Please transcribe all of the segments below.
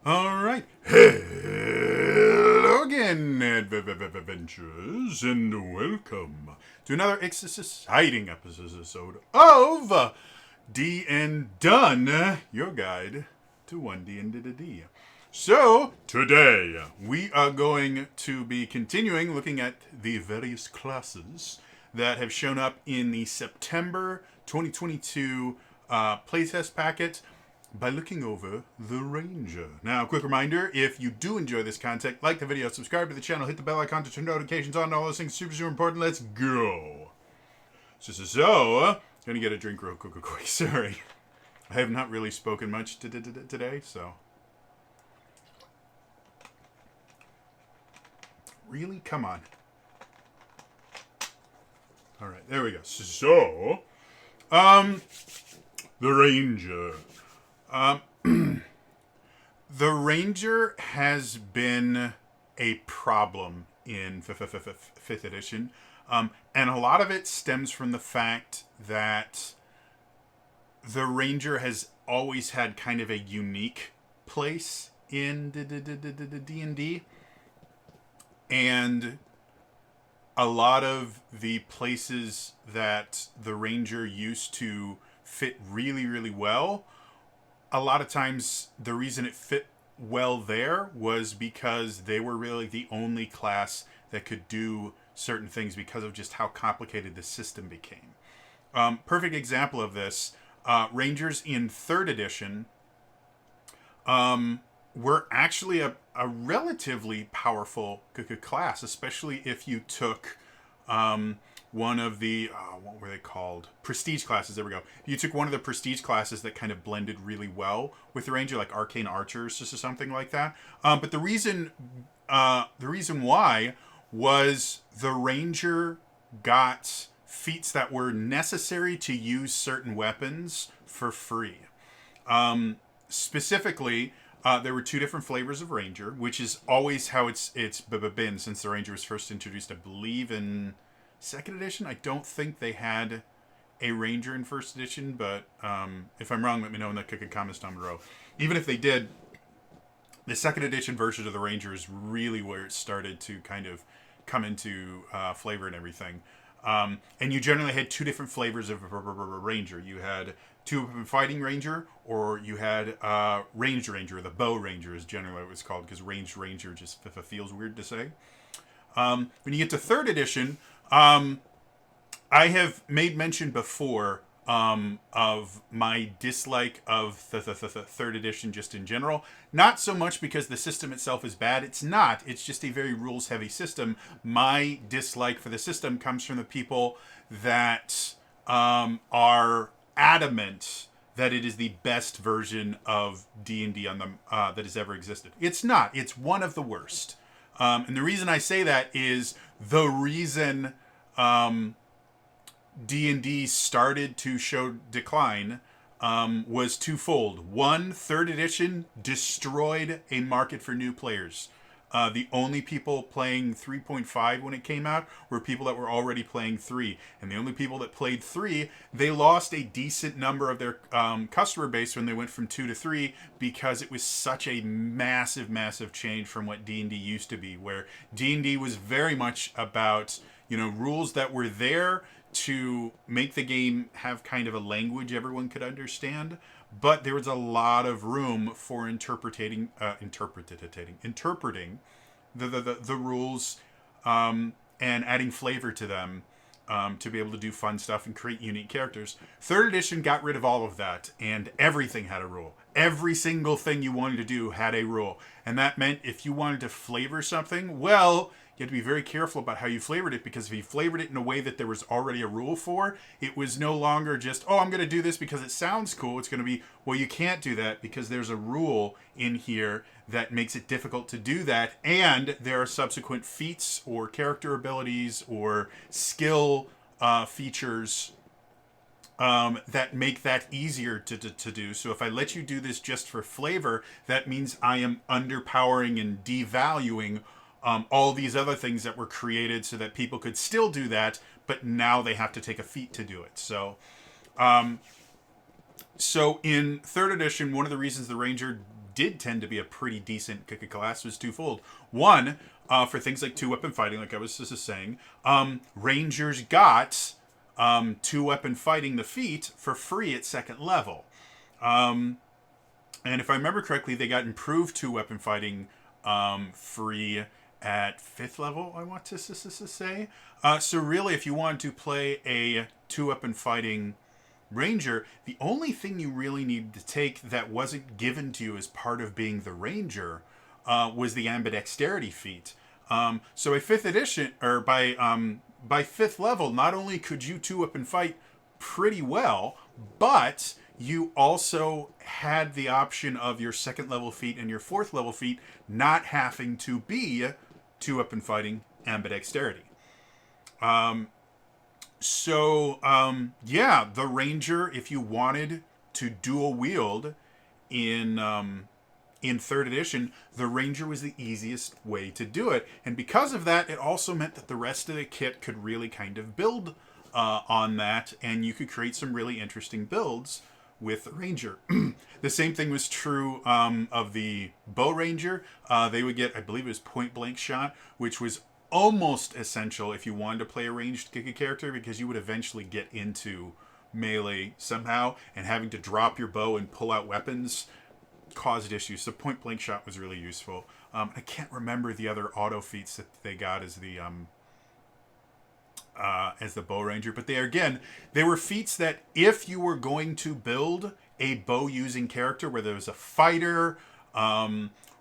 All right. Hello again, adventurers, and welcome to another exciting episode of D&Done, your guide to 1D and D. So, today we are going to be continuing looking at the various classes that have shown up in the September 2022 playtest packet by looking over the Ranger. Now, quick reminder, if you do enjoy this content, like the video, subscribe to the channel, hit the bell icon to turn notifications on, all those things super important. Let's go. Gonna get a drink real quick. Sorry. I have not really spoken much today, so. Really? Come on. All right, there we go. The Ranger. The Ranger has been a problem in 5th edition. And a lot of it stems from the fact that the Ranger has always had kind of a unique place in D&D. And a lot of the places that the Ranger used to fit really, really well, a lot of times the reason it fit well there was because they were really the only class that could do certain things because of just how complicated the system became. Perfect example of this, Rangers in 3rd edition were actually a relatively powerful class, especially if you took one of the what were they called? Prestige classes. There we go. You took one of the prestige classes that kind of blended really well with the Ranger, like Arcane Archers, just or something like that. But the reason why was the Ranger got feats that were necessary to use certain weapons for free. Specifically, there were 2 different flavors of Ranger, which is always how it's been since the Ranger was first introduced, I believe, in 2nd edition. I don't think they had a Ranger in 1st edition, but if I'm wrong, let me know in the comments down below. Even if they did, the 2nd edition version of the Ranger is really where it started to kind of come into flavor and everything. And you generally had 2 different flavors of Ranger. You had 2 fighting Ranger, or you had Ranged Ranger. The Bow Ranger is generally what it was called, because Ranged Ranger just feels weird to say. When you get to 3rd edition, I have made mention before of my dislike of the 3rd edition just in general. Not so much because the system itself is bad. It's not. It's just a very rules-heavy system. My dislike for the system comes from the people that are adamant that it is the best version of D&D on the that has ever existed. It's not. It's one of the worst. And the reason I say that is the reason D&D started to show decline was twofold. One, 3rd edition destroyed a market for new players. The only people playing 3.5 when it came out were people that were already playing 3. And the only people that played 3, they lost a decent number of their customer base when they went from 2 to 3 because it was such a massive, massive change from what D&D used to be, where D&D was very much about, rules that were there to make the game have kind of a language everyone could understand, but there was a lot of room for interpreting the rules and adding flavor to them to be able to do fun stuff and create unique characters. 3rd edition got rid of all of that, and everything had a rule. Every single thing you wanted to do had a rule, and that meant if you wanted to flavor something, well, you had to be very careful about how you flavored it, because if you flavored it in a way that there was already a rule for, it was no longer just, oh, I'm going to do this because it sounds cool. It's going to be, well, you can't do that because there's a rule in here that makes it difficult to do that, and there are subsequent feats or character abilities or skill features that make that easier to do. So if I let you do this just for flavor, that means I am underpowering and devaluing all these other things that were created so that people could still do that, but now they have to take a feat to do it. So in 3rd edition, one of the reasons the Ranger did tend to be a pretty decent class was twofold. One, for things like 2-weapon fighting, like I was just saying, Rangers got 2-weapon fighting the feat for free at 2nd level. And if I remember correctly, they got improved 2-weapon fighting free at 5th level, I want to say. So really, if you wanted to play a 2-weapon fighting Ranger, the only thing you really needed to take that wasn't given to you as part of being the Ranger was the ambidexterity feat. So by 5th edition, or by 5th level, not only could you 2-weapon fight pretty well, but you also had the option of your 2nd level feat and your 4th level feat not having to be 2-weapon fighting ambidexterity. Yeah, the Ranger, if you wanted to dual wield in 3rd edition, the Ranger was the easiest way to do it. And because of that, it also meant that the rest of the kit could really kind of build on that, and you could create some really interesting builds with the Ranger. The same thing was true of the Bow Ranger. They would get, I believe it was point blank shot, which was almost essential if you wanted to play a ranged character, because you would eventually get into melee somehow, and having to drop your bow and pull out weapons caused issues. So point blank shot was really useful. I can't remember the other auto feats that they got as the Bow Ranger, but they were feats that if you were going to build a bow using character, whether it was a fighter,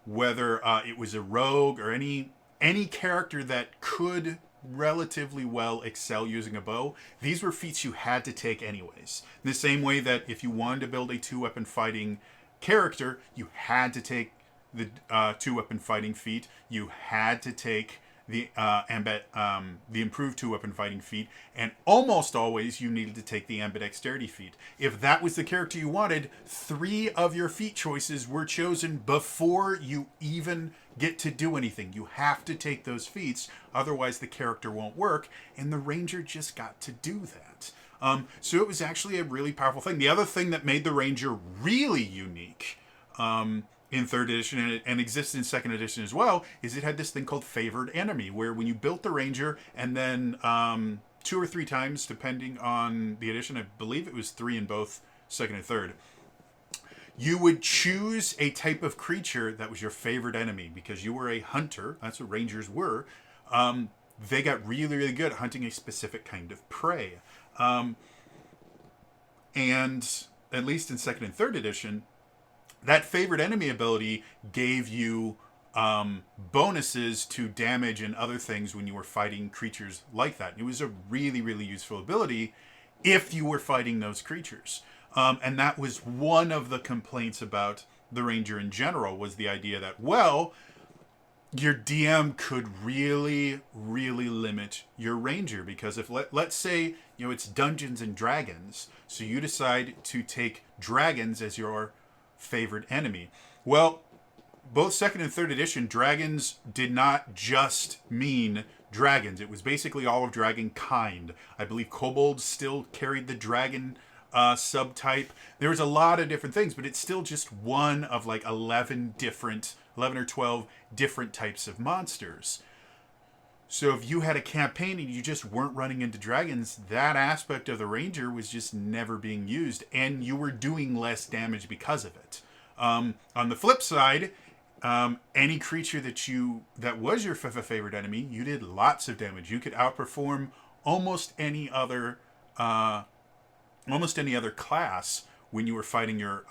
whether it was a rogue, or any character that could relatively well excel using a bow, these were feats you had to take anyways. In the same way that if you wanted to build a 2-weapon fighting character, you had to take the 2-weapon fighting feat, you had to take the improved 2-weapon fighting feat, and almost always you needed to take the ambidexterity feat. If that was the character you wanted, 3 of your feat choices were chosen before you even get to do anything. You have to take those feats, otherwise the character won't work, and the Ranger just got to do that. So it was actually a really powerful thing. The other thing that made the Ranger really unique in 3rd edition, and exists in 2nd edition as well, is it had this thing called Favored Enemy, where when you built the Ranger, and then 2 or 3 times, depending on the edition, I believe it was 3 in both 2nd and 3rd, you would choose a type of creature that was your favorite enemy, because you were a hunter. That's what Rangers were. They got really, really good at hunting a specific kind of prey. And at least in 2nd and 3rd edition, that favorite enemy ability gave you bonuses to damage and other things when you were fighting creatures like that. It was a really, really useful ability if you were fighting those creatures. And that was one of the complaints about the Ranger in general, was the idea that, well, your DM could really, really limit your Ranger, because if let's say, it's Dungeons and Dragons, so you decide to take dragons as your favorite enemy. Well, both 2nd and 3rd edition, dragons did not just mean dragons. It was basically all of dragon kind. I believe kobolds still carried the dragon subtype. There was a lot of different things, but it's still just one of like 11 or 12 different types of monsters. So if you had a campaign and you just weren't running into dragons, that aspect of the Ranger was just never being used, and you were doing less damage because of it. On the flip side, any creature that was your favorite enemy, you did lots of damage. You could outperform almost any other class when you were fighting your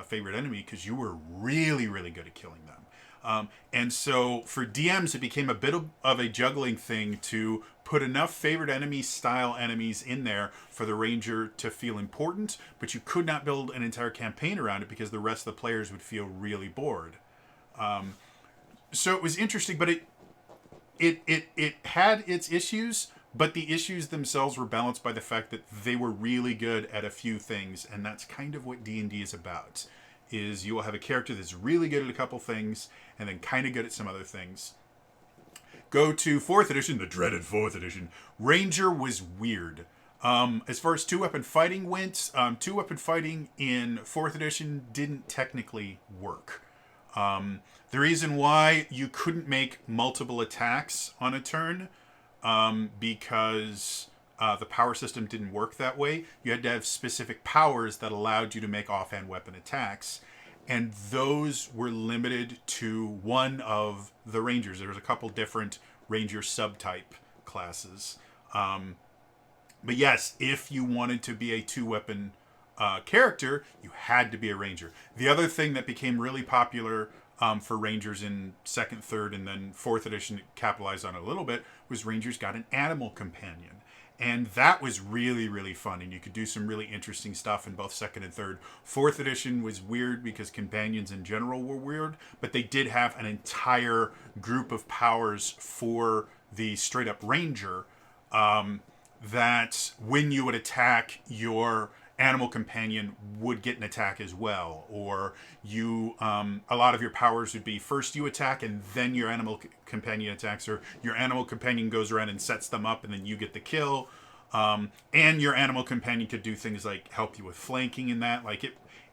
favorite enemy, because you were really, really good at killing them. And so for DMs, it became a bit of a juggling thing to put enough favorite enemy style enemies in there for the Ranger to feel important, but you could not build an entire campaign around it because the rest of the players would feel really bored. So it was interesting, but it had its issues, but the issues themselves were balanced by the fact that they were really good at a few things, and that's kind of what D&D is about. Is you will have a character that's really good at a couple things, and then kind of good at some other things. Go to 4th edition, the dreaded 4th edition. Ranger was weird. As far as 2-weapon fighting went, 2-weapon fighting in 4th edition didn't technically work. The reason why you couldn't make multiple attacks on a turn, because the power system didn't work that way. You had to have specific powers that allowed you to make offhand weapon attacks. And those were limited to one of the Rangers. There was a couple different Ranger subtype classes. But yes, if you wanted to be a two-weapon character, you had to be a Ranger. The other thing that became really popular for Rangers in 2nd, 3rd, and then 4th edition, capitalized on it a little bit, was Rangers got an animal companion. And that was really, really fun. And you could do some really interesting stuff in both 2nd and 3rd. 4th edition was weird because companions in general were weird, but they did have an entire group of powers for the straight up Ranger, that when you would attack, your animal companion would get an attack as well. Or you, a lot of your powers would be first you attack and then your animal companion attacks, or your animal companion goes around and sets them up and then you get the kill. And your animal companion could do things like help you with flanking and that. Like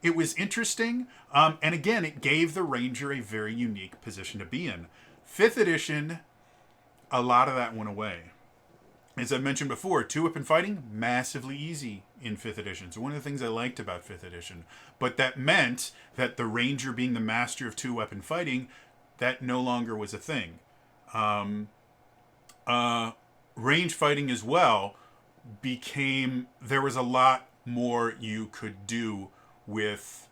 it was interesting. And again, it gave the Ranger a very unique position to be in. 5th edition, a lot of that went away. As I mentioned before, two-weapon fighting, massively easy in 5th edition. So one of the things I liked about 5th edition. But that meant that the Ranger being the master of two-weapon fighting, that no longer was a thing. Range fighting as well there was a lot more you could do with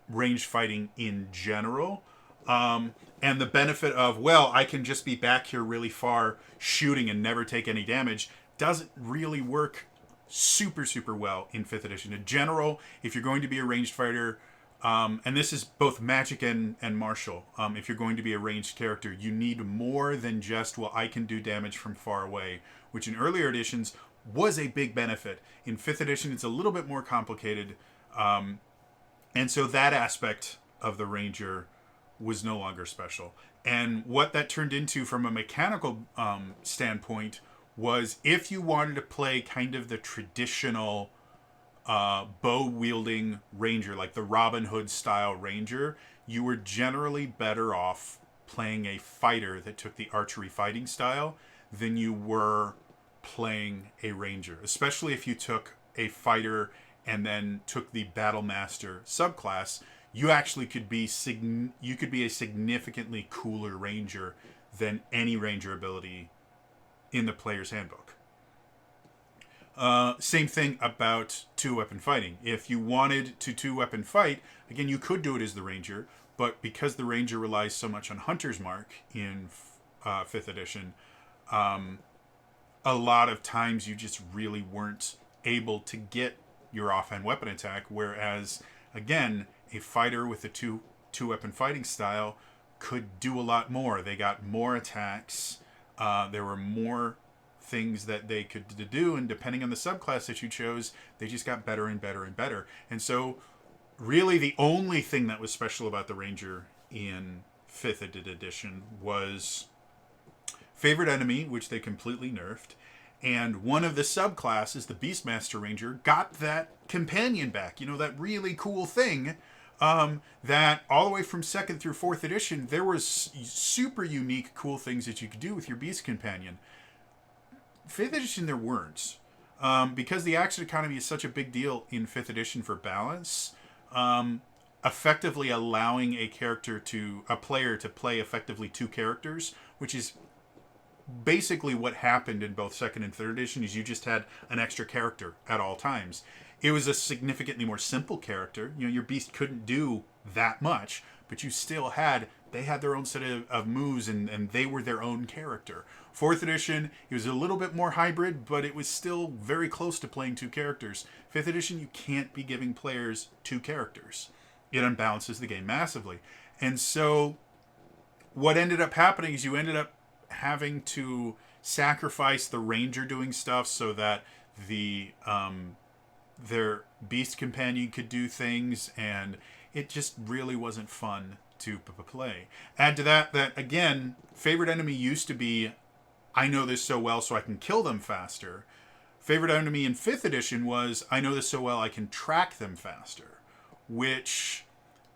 range fighting in general. And the benefit of, well, I can just be back here really far shooting and never take any damage doesn't really work super, super well in 5th edition. In general, if you're going to be a ranged fighter, and this is both magic and martial, if you're going to be a ranged character, you need more than just, well, I can do damage from far away, which in earlier editions was a big benefit. In 5th edition, it's a little bit more complicated. And so that aspect of the Ranger was no longer special. And what that turned into from a mechanical standpoint was, if you wanted to play kind of the traditional bow-wielding Ranger, like the Robin Hood style Ranger, you were generally better off playing a fighter that took the archery fighting style than you were playing a Ranger, especially if you took a fighter and then took the Battle Master subclass. You actually could be a significantly cooler Ranger than any Ranger ability in the player's handbook. Same thing about two-weapon fighting. If you wanted to two-weapon fight, again, you could do it as the Ranger, but because the Ranger relies so much on Hunter's Mark in 5th edition, a lot of times you just really weren't able to get your offhand weapon attack, whereas, again, a fighter with a two-weapon fighting style could do a lot more. They got more attacks. There were more things that they could do, and depending on the subclass that you chose, they just got better and better and better. And so really the only thing that was special about the Ranger in 5th edition was favorite enemy, which they completely nerfed. And one of the subclasses, the Beastmaster Ranger, got that companion back. You know, that really cool thing that all the way from 2nd through 4th edition, there was super unique, cool things that you could do with your Beast Companion. 5th edition, there weren't. Because the action economy is such a big deal in 5th edition for balance, effectively allowing a player to play effectively two characters, which is basically what happened in both 2nd and 3rd edition, is you just had an extra character at all times. It was a significantly more simple character. You know, your beast couldn't do that much, but they had their own set of moves, and they were their own character. 4th edition, it was a little bit more hybrid, but it was still very close to playing two characters. 5th edition, you can't be giving players two characters. It unbalances the game massively. And so what ended up happening is you ended up having to sacrifice the Ranger doing stuff so that their Beast Companion could do things, and it just really wasn't fun to play. Add to that again, favorite enemy used to be, I know this so well so I can kill them faster. Favorite enemy in 5th edition was, I know this so well I can track them faster, which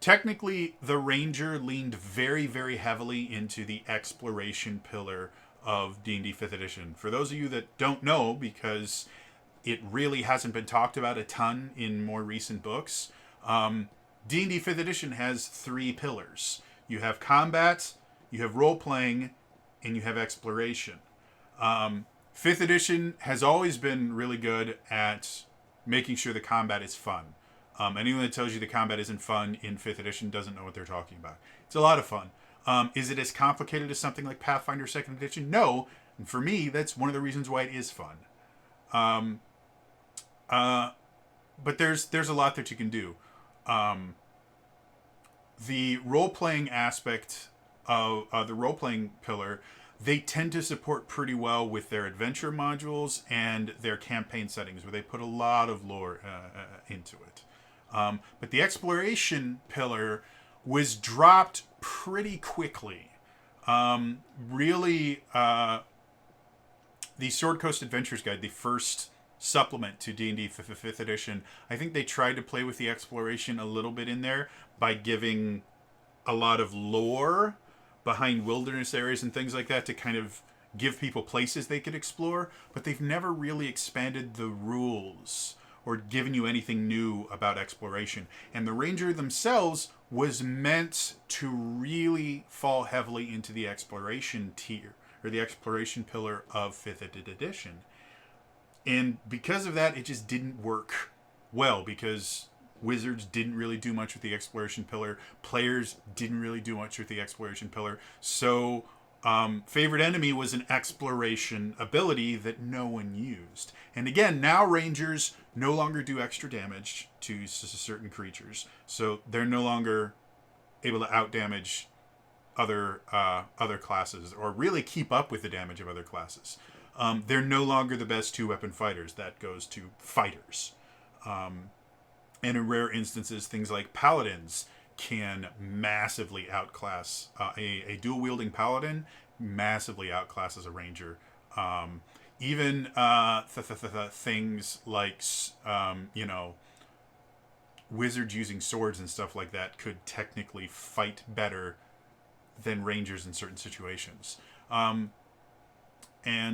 technically, the Ranger leaned very, very heavily into the exploration pillar of D&D 5th edition. For those of you that don't know, because it really hasn't been talked about a ton in more recent books, D&D 5th edition has 3 pillars. You have combat, you have role-playing, and you have exploration. 5th edition has always been really good at making sure the combat is fun. Anyone that tells you the combat isn't fun in 5th edition doesn't know what they're talking about. It's a lot of fun. Is it as complicated as something like Pathfinder 2nd edition? No. And for me, that's one of the reasons why it is fun. But there's a lot that you can do. The role-playing aspect of the role-playing pillar, they tend to support pretty well with their adventure modules and their campaign settings, where they put a lot of lore into it. But the exploration pillar was dropped pretty quickly. Really, the Sword Coast Adventures Guide, the first supplement to D&D 5th edition, I think they tried to play with the exploration a little bit in there by giving a lot of lore behind wilderness areas and things like that to kind of give people places they could explore, but they've never really expanded the rules or given you anything new about exploration. And the Ranger themselves was meant to really fall heavily into the exploration tier, or the exploration pillar of 5th edition. And because of that, it just didn't work well, because Wizards didn't really do much with the exploration pillar. Players didn't really do much with the exploration pillar. So Favorite Enemy was an exploration ability that no one used. And again, now Rangers no longer do extra damage to certain creatures. So they're no longer able to outdamage other classes, or really keep up with the damage of other classes. They're no longer the best 2-weapon fighters. That goes to fighters. And in rare instances, things like paladins can massively outclass a dual-wielding paladin, massively outclasses a ranger. Even things like, wizards using swords and stuff like that could technically fight better than rangers in certain situations. And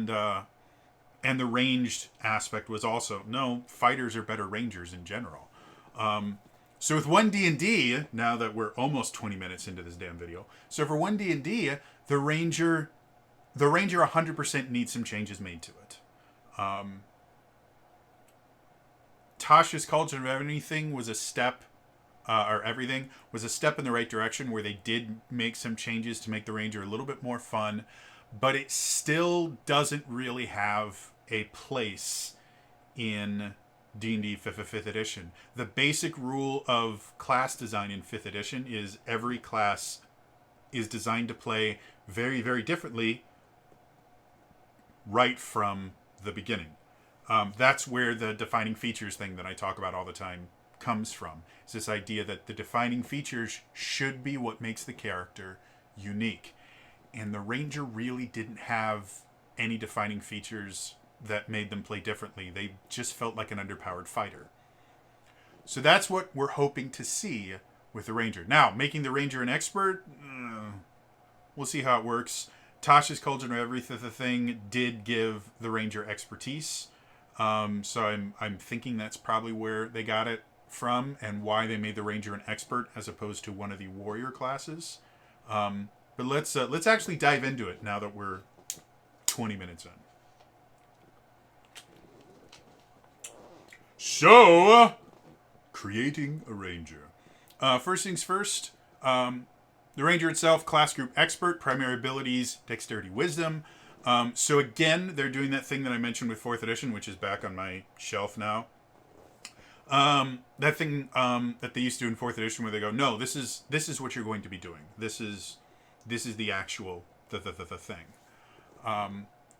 the ranged aspect was also, no, fighters are better rangers in general. So with 1D&D, now that we're almost 20 minutes into this damn video, so for 1D&D, the Ranger 100% needs some changes made to it. Tasha's Cauldron of Everything was a step, everything was a step in the right direction, where they did make some changes to make the Ranger a little bit more fun, but it still doesn't really have a place in D&D 5th edition. The basic rule of class design in 5th edition is every class is designed to play very, very differently right from the beginning. That's where the defining features thing that I talk about all the time comes from. It's this idea that the defining features should be what makes the character unique. And the Ranger really didn't have any defining features that made them play differently. They just felt like an underpowered fighter. So that's what we're hoping to see with the Ranger. Now, making the Ranger an expert, we'll see how it works. Tasha's Cauldron of Everything did give the Ranger expertise. So I'm thinking that's probably where they got it from, and why they made the Ranger an expert as opposed to one of the warrior classes. But let's actually dive into it now that we're 20 minutes in. So, creating a Ranger. First things first, the Ranger itself, class group expert, primary abilities, dexterity, wisdom. So again, they're doing that thing that I mentioned with 4th edition, which is back on my shelf now. That thing that they used to do in 4th edition, where they go, no, this is what you're going to be doing. This is the actual the thing.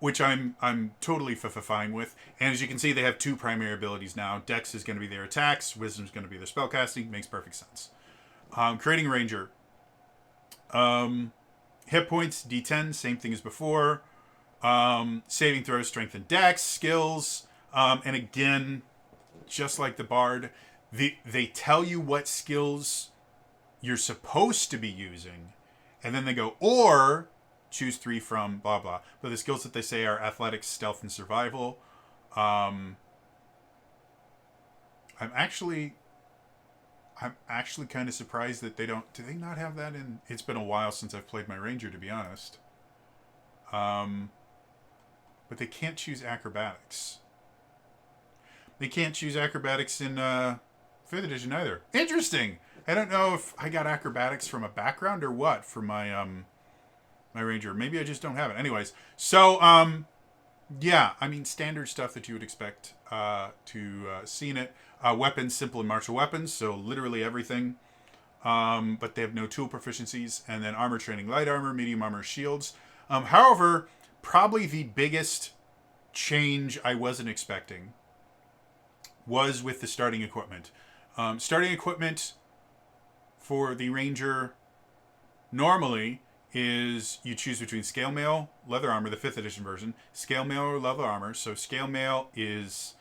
Which I'm totally fine with. And as you can see, they have 2 primary abilities now. Dex is going to be their attacks. Wisdom is going to be their spellcasting. Makes perfect sense. Creating a Ranger. Hit points, D10, same thing as before. Saving throws, strength and dex, skills. And again, just like the Bard, they tell you what skills you're supposed to be using, and then they go, or choose 3 from blah blah. But the skills that they say are athletics, stealth, and survival. I'm actually kind of surprised that they don't. Do they not have that in? It's been a while since I've played my ranger, to be honest. But they can't choose acrobatics. They can't choose acrobatics in 5th edition either. Interesting. I don't know if I got acrobatics from a background or what for my my ranger. Maybe I just don't have it. Anyways, so yeah, I mean standard stuff that you would expect to see in it. Weapons, simple and martial weapons, so literally everything. But they have no tool proficiencies. And then armor training, light armor, medium armor, shields. However, probably the biggest change I wasn't expecting was with the starting equipment. Starting equipment for the ranger normally is you choose between scale mail, leather armor, the 5th edition version, scale mail or leather armor. So scale mail is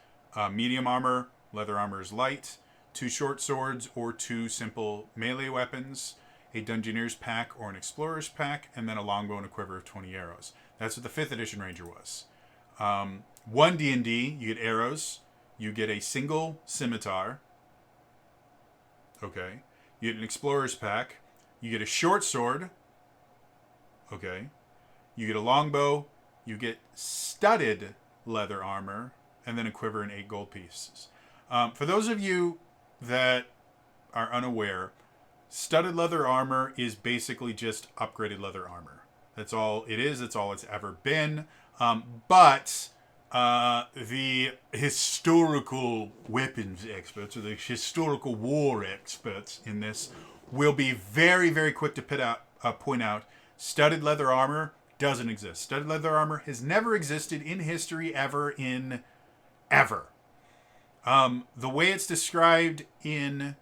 medium armor, leather armor is light, 2 short swords or 2 simple melee weapons, a dungeoneer's pack or an explorer's pack, and then a longbow and a quiver of 20 arrows. That's what the 5th edition ranger was. 1 D&D, you get arrows, you get a single scimitar, okay, you get an explorer's pack, you get a short sword, okay, you get a longbow, you get studded leather armor, and then a quiver and 8 gold pieces. For those of you that are unaware, studded leather armor is basically just upgraded leather armor. That's all it is. That's all it's ever been. But the historical weapons experts, or the historical war experts in this, will be very, very quick to point out studded leather armor doesn't exist. Studded leather armor has never existed in history ever. The way it's described in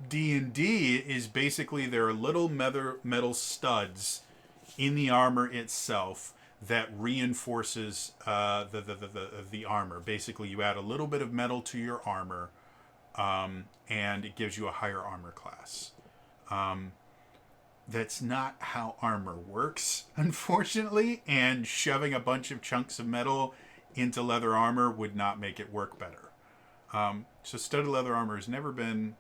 D&D is basically there are little metal studs in the armor itself that reinforces the armor. Basically, you add a little bit of metal to your armor, and it gives you a higher armor class. That's not how armor works, unfortunately, and shoving a bunch of chunks of metal into leather armor would not make it work better. So studded leather armor has never been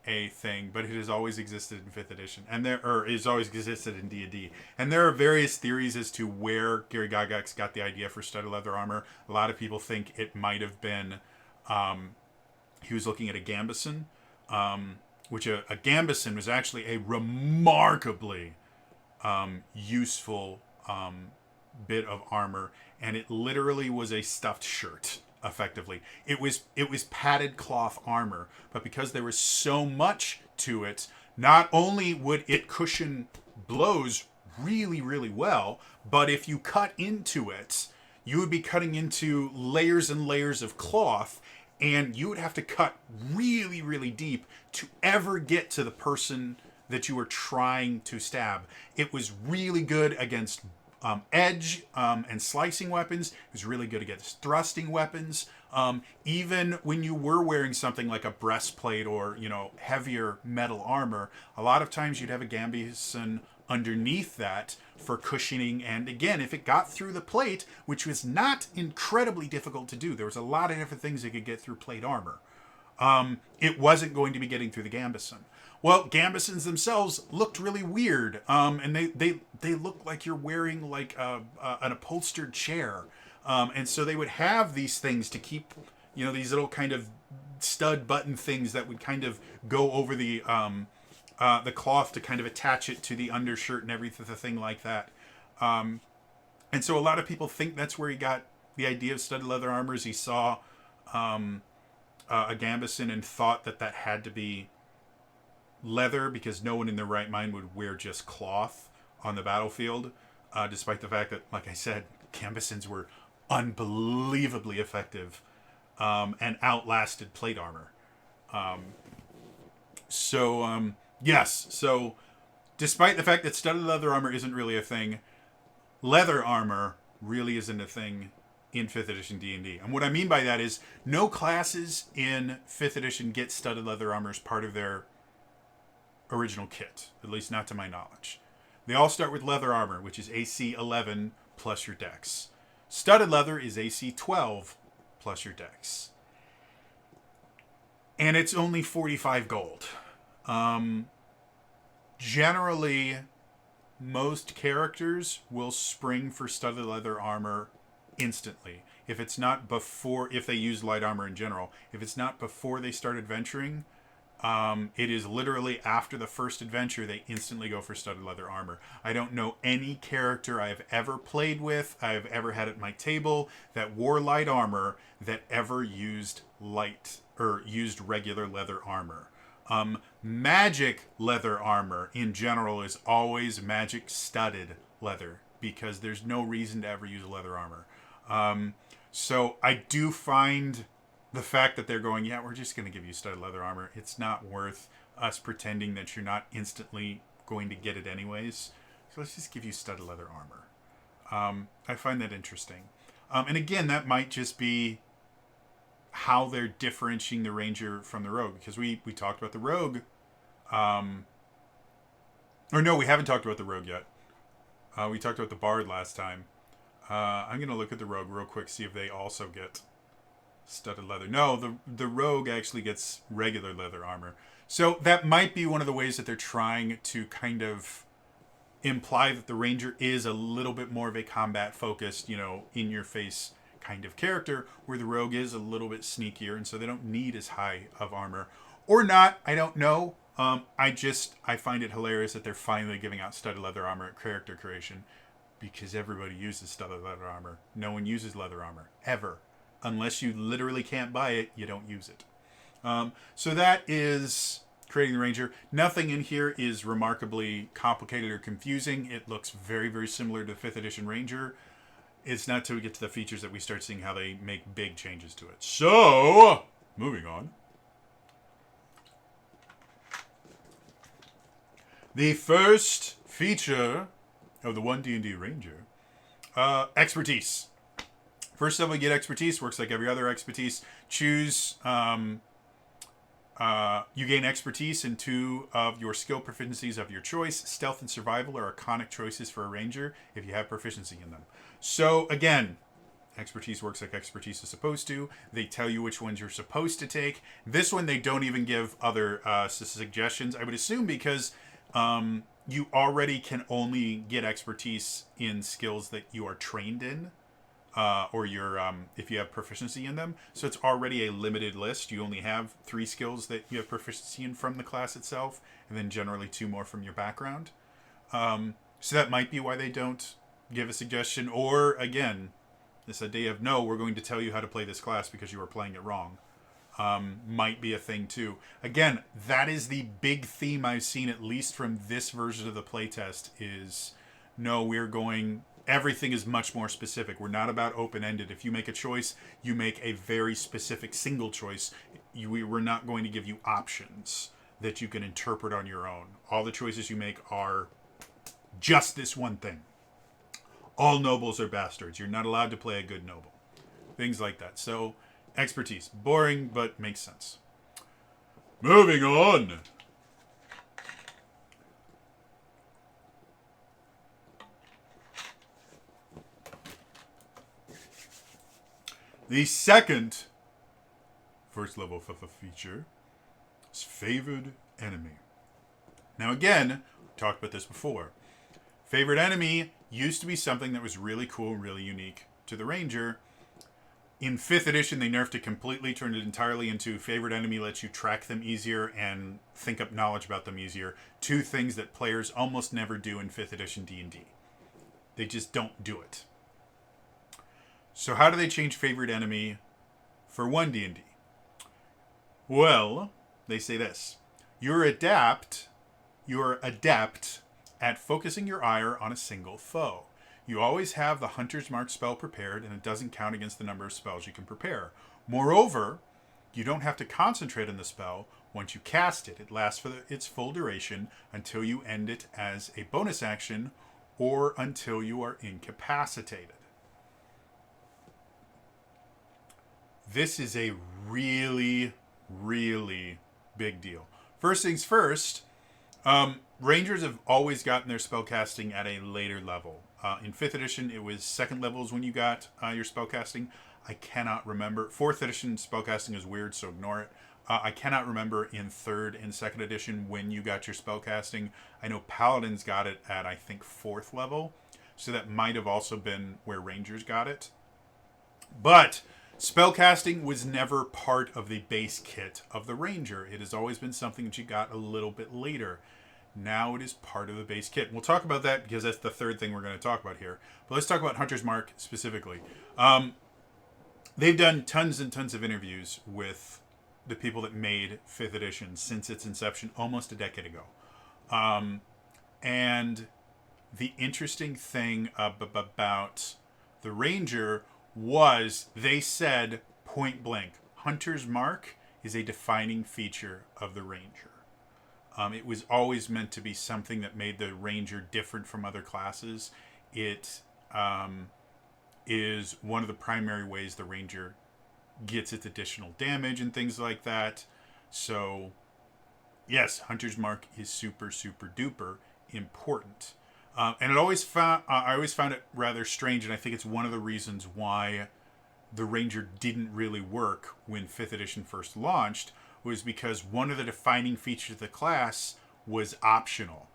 a thing, but it has always existed in 5th edition, and is always existed in D&D. And there are various theories as to where Gary Gygax got the idea for studded leather armor. A lot of people think it might have been he was looking at a gambeson, which a gambeson was actually a remarkably useful bit of armor, and it literally was a stuffed shirt. Effectively, it was padded cloth armor, but because there was so much to it, not only would it cushion blows really, really well, but if you cut into it, you would be cutting into layers and layers of cloth, and you would have to cut really, really deep to ever get to the person that you were trying to stab. It was really good against edge and slicing weapons. It was really good against thrusting weapons. Even when you were wearing something like a breastplate or, heavier metal armor, a lot of times you'd have a gambeson underneath that for cushioning. And again, if it got through the plate, which was not incredibly difficult to do, there was a lot of different things that could get through plate armor. It wasn't going to be getting through the gambeson. Well, gambesons themselves looked really weird, and they looked like you're wearing like an upholstered chair, and so they would have these things to keep, these little kind of stud button things that would kind of go over the cloth to kind of attach it to the undershirt and everything like that. And so a lot of people think that's where he got the idea of studded leather armor. Is he saw a gambeson and thought that had to be leather, because no one in their right mind would wear just cloth on the battlefield, despite the fact that, like I said, gambesons were unbelievably effective and outlasted plate armor. Yes, so despite the fact that studded leather armor isn't really a thing, leather armor really isn't a thing in 5th edition D&D. And what I mean by that is no classes in 5th edition get studded leather armor as part of their original kit, at least not to my knowledge. They all start with leather armor, which is AC 11 plus your dex. Studded leather is AC 12 plus your dex. And it's only 45 gold. Generally, most characters will spring for studded leather armor instantly. If it's not before, if they use light armor in general, if it's not before they start adventuring, it is literally after the first adventure they instantly go for studded leather armor. I don't know any character I have ever played with, I've ever had at my table, that wore light armor that ever used regular leather armor. Magic leather armor in general is always magic studded leather because there's no reason to ever use leather armor. So I do find the fact that they're going, yeah, we're just going to give you studded leather armor. It's not worth us pretending that you're not instantly going to get it anyways. So let's just give you studded leather armor. I find that interesting. And again, that might just be how they're differentiating the ranger from the rogue, because we talked about the rogue. Or no, we haven't talked about the rogue yet. We talked about the bard last time. I'm going to look at the rogue real quick, see if they also get studded leather. No, the rogue actually gets regular leather armor. So that might be one of the ways that they're trying to kind of imply that the ranger is a little bit more of a combat focused, in your face kind of character, where the rogue is a little bit sneakier, and so they don't need as high of armor. Or not, I don't know. I find it hilarious that they're finally giving out studded leather armor at character creation, because everybody uses studded leather armor. No one uses leather armor, ever. Unless you literally can't buy it, you don't use it. So that is creating the ranger. Nothing in here is remarkably complicated or confusing. It looks very, very similar to 5th edition ranger. It's not till we get to the features that we start seeing how they make big changes to it. So, moving on. The first feature of the 1D&D Ranger, expertise. First level, you get expertise. Works like every other expertise. Choose. You gain expertise in 2 of your skill proficiencies of your choice. Stealth and survival are iconic choices for a ranger if you have proficiency in them. So again, expertise works like expertise is supposed to. They tell you which ones you're supposed to take. This one, they don't even give other suggestions, I would assume, because you already can only get expertise in skills that you are trained in. Or if you have proficiency in them. So it's already a limited list. You only have 3 skills that you have proficiency in from the class itself, and then generally 2 more from your background. So that might be why they don't give a suggestion. Or, again, this idea of, no, we're going to tell you how to play this class because you are playing it wrong. Might be a thing, too. Again, that is the big theme I've seen, at least from this version of the playtest, is, no, everything is much more specific. We're not about open-ended. If you make a choice, you make a very specific single choice. We're not going to give you options that you can interpret on your own. All the choices you make are just this one thing. All nobles are bastards. You're not allowed to play a good noble. Things like that. So, expertise. Boring, but makes sense. Moving on. The second first level feature is Favored Enemy. Now again, we talked about this before. Favored Enemy used to be something that was really cool, really unique to the Ranger. In 5th edition, they nerfed it completely, turned it entirely into Favored Enemy lets you track them easier and think up knowledge about them easier. 2 things that players almost never do in 5th edition D&D. They just don't do it. So how do they change Favored Enemy for 1D&D? Well, they say this. You're adept at focusing your ire on a single foe. You always have the Hunter's Mark spell prepared, and it doesn't count against the number of spells you can prepare. Moreover, you don't have to concentrate on the spell. Once you cast it, it lasts for its full duration until you end it as a bonus action or until you are incapacitated. This is a really, really big deal. First things first, Rangers have always gotten their spellcasting at a later level. In 5th edition, it was 2nd levels when you got your spellcasting. I cannot remember. 4th edition spellcasting is weird, so ignore it. I cannot remember in 3rd and 2nd edition when you got your spellcasting. I know Paladins got it at, I think, 4th level. So that might have also been where Rangers got it. But spellcasting was never part of the base kit of the Ranger. It has always been something that you got a little bit later. Now it is part of the base kit. We'll talk about that because that's the third thing we're going to talk about here. But let's talk about Hunter's Mark specifically. They've done tons and tons of interviews with the people that made 5th edition since its inception almost a decade ago. And the interesting thing about the Ranger was they said point blank, Hunter's Mark is a defining feature of the Ranger. It was always meant to be something that made the Ranger different from other classes. It is one of the primary ways the Ranger gets its additional damage and things like that. So, yes, Hunter's Mark is super, super duper important. And I always found it rather strange, and I think it's one of the reasons why the Ranger didn't really work when 5th edition first launched, was because one of the defining features of the class was optional.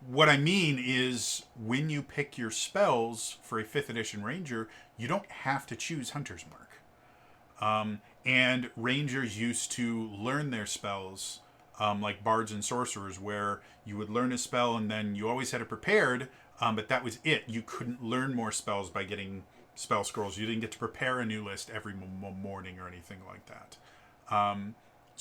What I mean is, when you pick your spells for a 5th edition Ranger, you don't have to choose Hunter's Mark. And Rangers used to learn their spells like bards and sorcerers, where you would learn a spell and then you always had it prepared, but that was it. You couldn't learn more spells by getting spell scrolls. You didn't get to prepare a new list every morning or anything like that.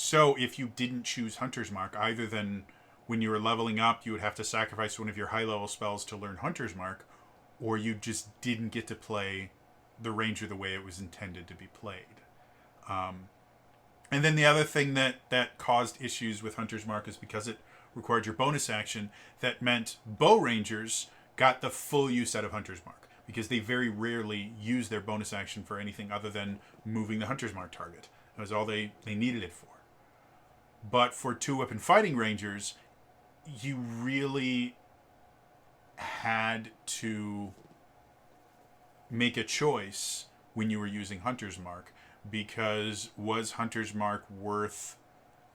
So if you didn't choose Hunter's Mark, either then when you were leveling up, you would have to sacrifice one of your high-level spells to learn Hunter's Mark, or you just didn't get to play the Ranger the way it was intended to be played. And then the other thing that caused issues with Hunter's Mark is because it required your bonus action. That meant bow rangers got the full use out of Hunter's Mark, because they very rarely use their bonus action for anything other than moving the Hunter's Mark target. That was all they needed it for. But for 2-weapon fighting rangers, you really had to make a choice when you were using Hunter's Mark, because was Hunter's Mark worth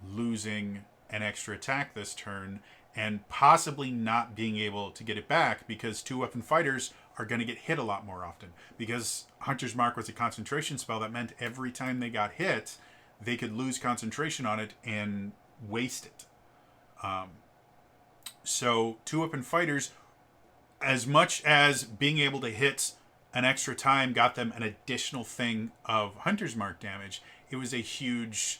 losing an extra attack this turn and possibly not being able to get it back, because 2-weapon fighters are going to get hit a lot more often. Because Hunter's Mark was a concentration spell, that meant every time they got hit, they could lose concentration on it and waste it. So 2-weapon fighters, as much as being able to hit an extra time got them an additional thing of Hunter's Mark damage, it was a huge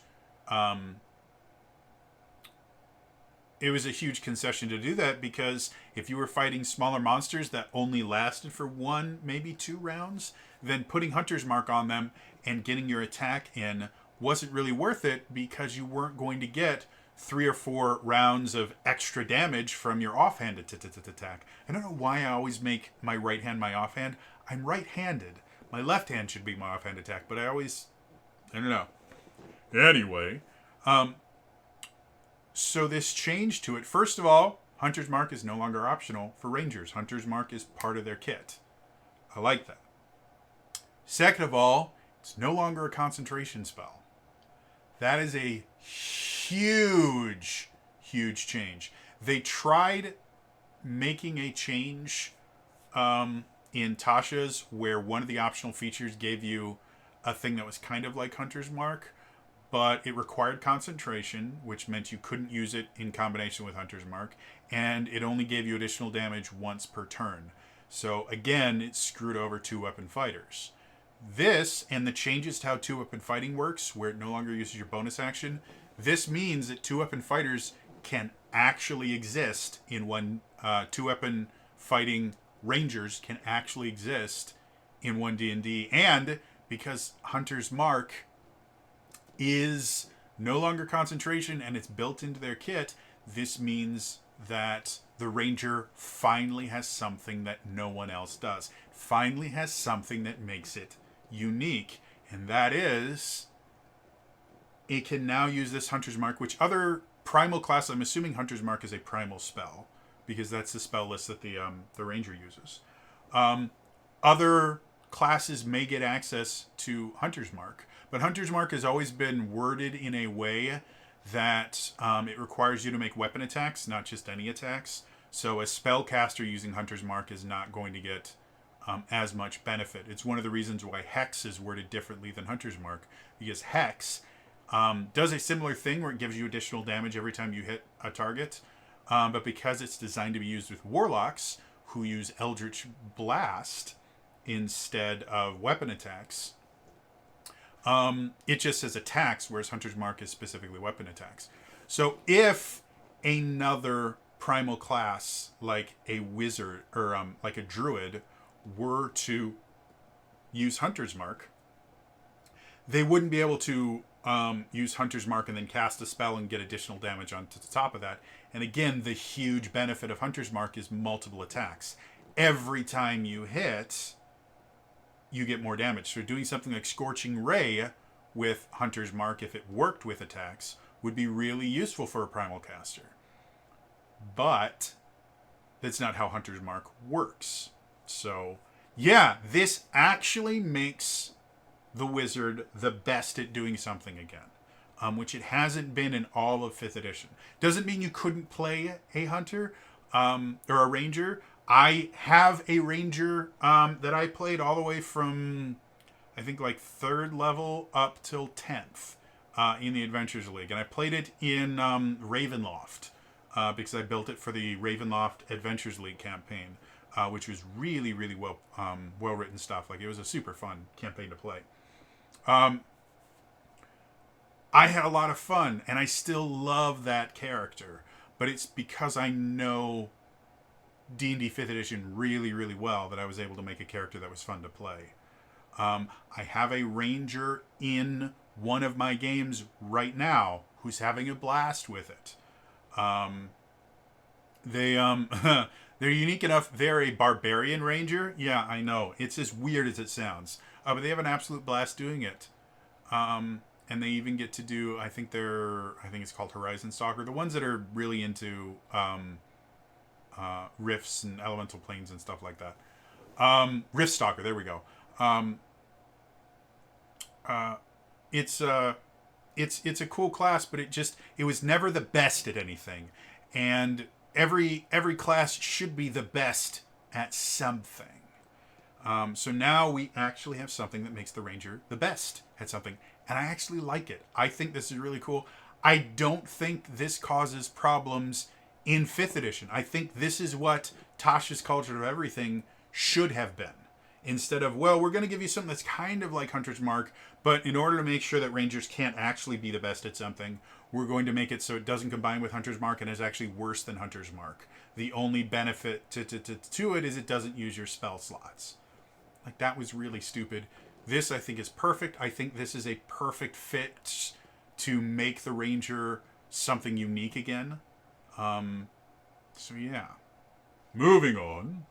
concession to do that, because if you were fighting smaller monsters that only lasted for 1, maybe 2 rounds, then putting Hunter's Mark on them and getting your attack in wasn't really worth it, because you weren't going to get 3 or 4 rounds of extra damage from your offhand attack. I don't know why I always make my right hand my offhand. I'm right-handed. My left hand should be my offhand attack, but I don't know. Anyway, so this change to it, first of all, Hunter's Mark is no longer optional for Rangers. Hunter's Mark is part of their kit. I like that. Second of all, it's no longer a concentration spell. That is a huge, huge change. They tried making a change in Tasha's, where one of the optional features gave you a thing that was kind of like Hunter's Mark, but it required concentration, which meant you couldn't use it in combination with Hunter's Mark, and it only gave you additional damage once per turn. So again, it screwed over 2-weapon fighters. This, and the changes to how 2-weapon fighting works, where it no longer uses your bonus action, this means that 2-weapon fighters can actually exist in one 2-weapon fighting Rangers can actually exist in one D&D, and because Hunter's Mark is no longer concentration and it's built into their kit, this means that the Ranger finally has something that no one else does. Finally has something that makes it unique, and that is it can now use this Hunter's Mark, which other primal class, I'm assuming Hunter's Mark is a primal spell because that's the spell list that the ranger uses. Other classes may get access to Hunter's Mark, but Hunter's Mark has always been worded in a way that it requires you to make weapon attacks, not just any attacks. So a spellcaster using Hunter's Mark is not going to get as much benefit. It's one of the reasons why Hex is worded differently than Hunter's Mark, because Hex does a similar thing where it gives you additional damage every time you hit a target, but because it's designed to be used with Warlocks, who use Eldritch Blast instead of weapon attacks, it just says attacks, whereas Hunter's Mark is specifically weapon attacks. So if another primal class, like a wizard or like a druid, were to use Hunter's Mark, they wouldn't be able to use Hunter's Mark and then cast a spell and get additional damage on the top of that. And again, the huge benefit of Hunter's Mark is multiple attacks. Every time you hit, you get more damage. So doing something like Scorching Ray with Hunter's Mark, if it worked with attacks, would be really useful for a primal caster. But that's not how Hunter's Mark works. So, yeah, this actually makes the wizard the best at doing something again, which it hasn't been in all of 5th edition. Doesn't mean you couldn't play a hunter or a ranger. I have a ranger that I played all the way from, I think, like 3rd level up till 10th in the Adventures League. And I played it in Ravenloft because I built it for the Ravenloft Adventures League campaign, which was really, really well written stuff. Like, it was a super fun campaign to play. I had a lot of fun, and I still love that character. But it's because I know D&D 5th edition really, really well that I was able to make a character that was fun to play. I have a ranger in one of my games right now who's having a blast with it. They're unique enough. They're a barbarian ranger. Yeah, I know. It's as weird as it sounds. But they have an absolute blast doing it. And they even get to do, I think it's called Horizon Stalker. The ones that are really into rifts and elemental planes and stuff like that. Rift Stalker, there we go. It's a cool class, but it was never the best at anything. And every class should be the best at something. So now we actually have something that makes the ranger the best at something. And I actually like it. I think this is really cool. I don't think this causes problems in 5th edition. I think this is what Tasha's Culture of Everything should have been. Instead of, well, we're going to give you something that's kind of like Hunter's Mark, but in order to make sure that rangers can't actually be the best at something, we're going to make it so it doesn't combine with Hunter's Mark and is actually worse than Hunter's Mark. The only benefit to it is it doesn't use your spell slots. Like, that was really stupid. This, I think, is perfect. I think this is a perfect fit to make the ranger something unique again. So, yeah. Moving on.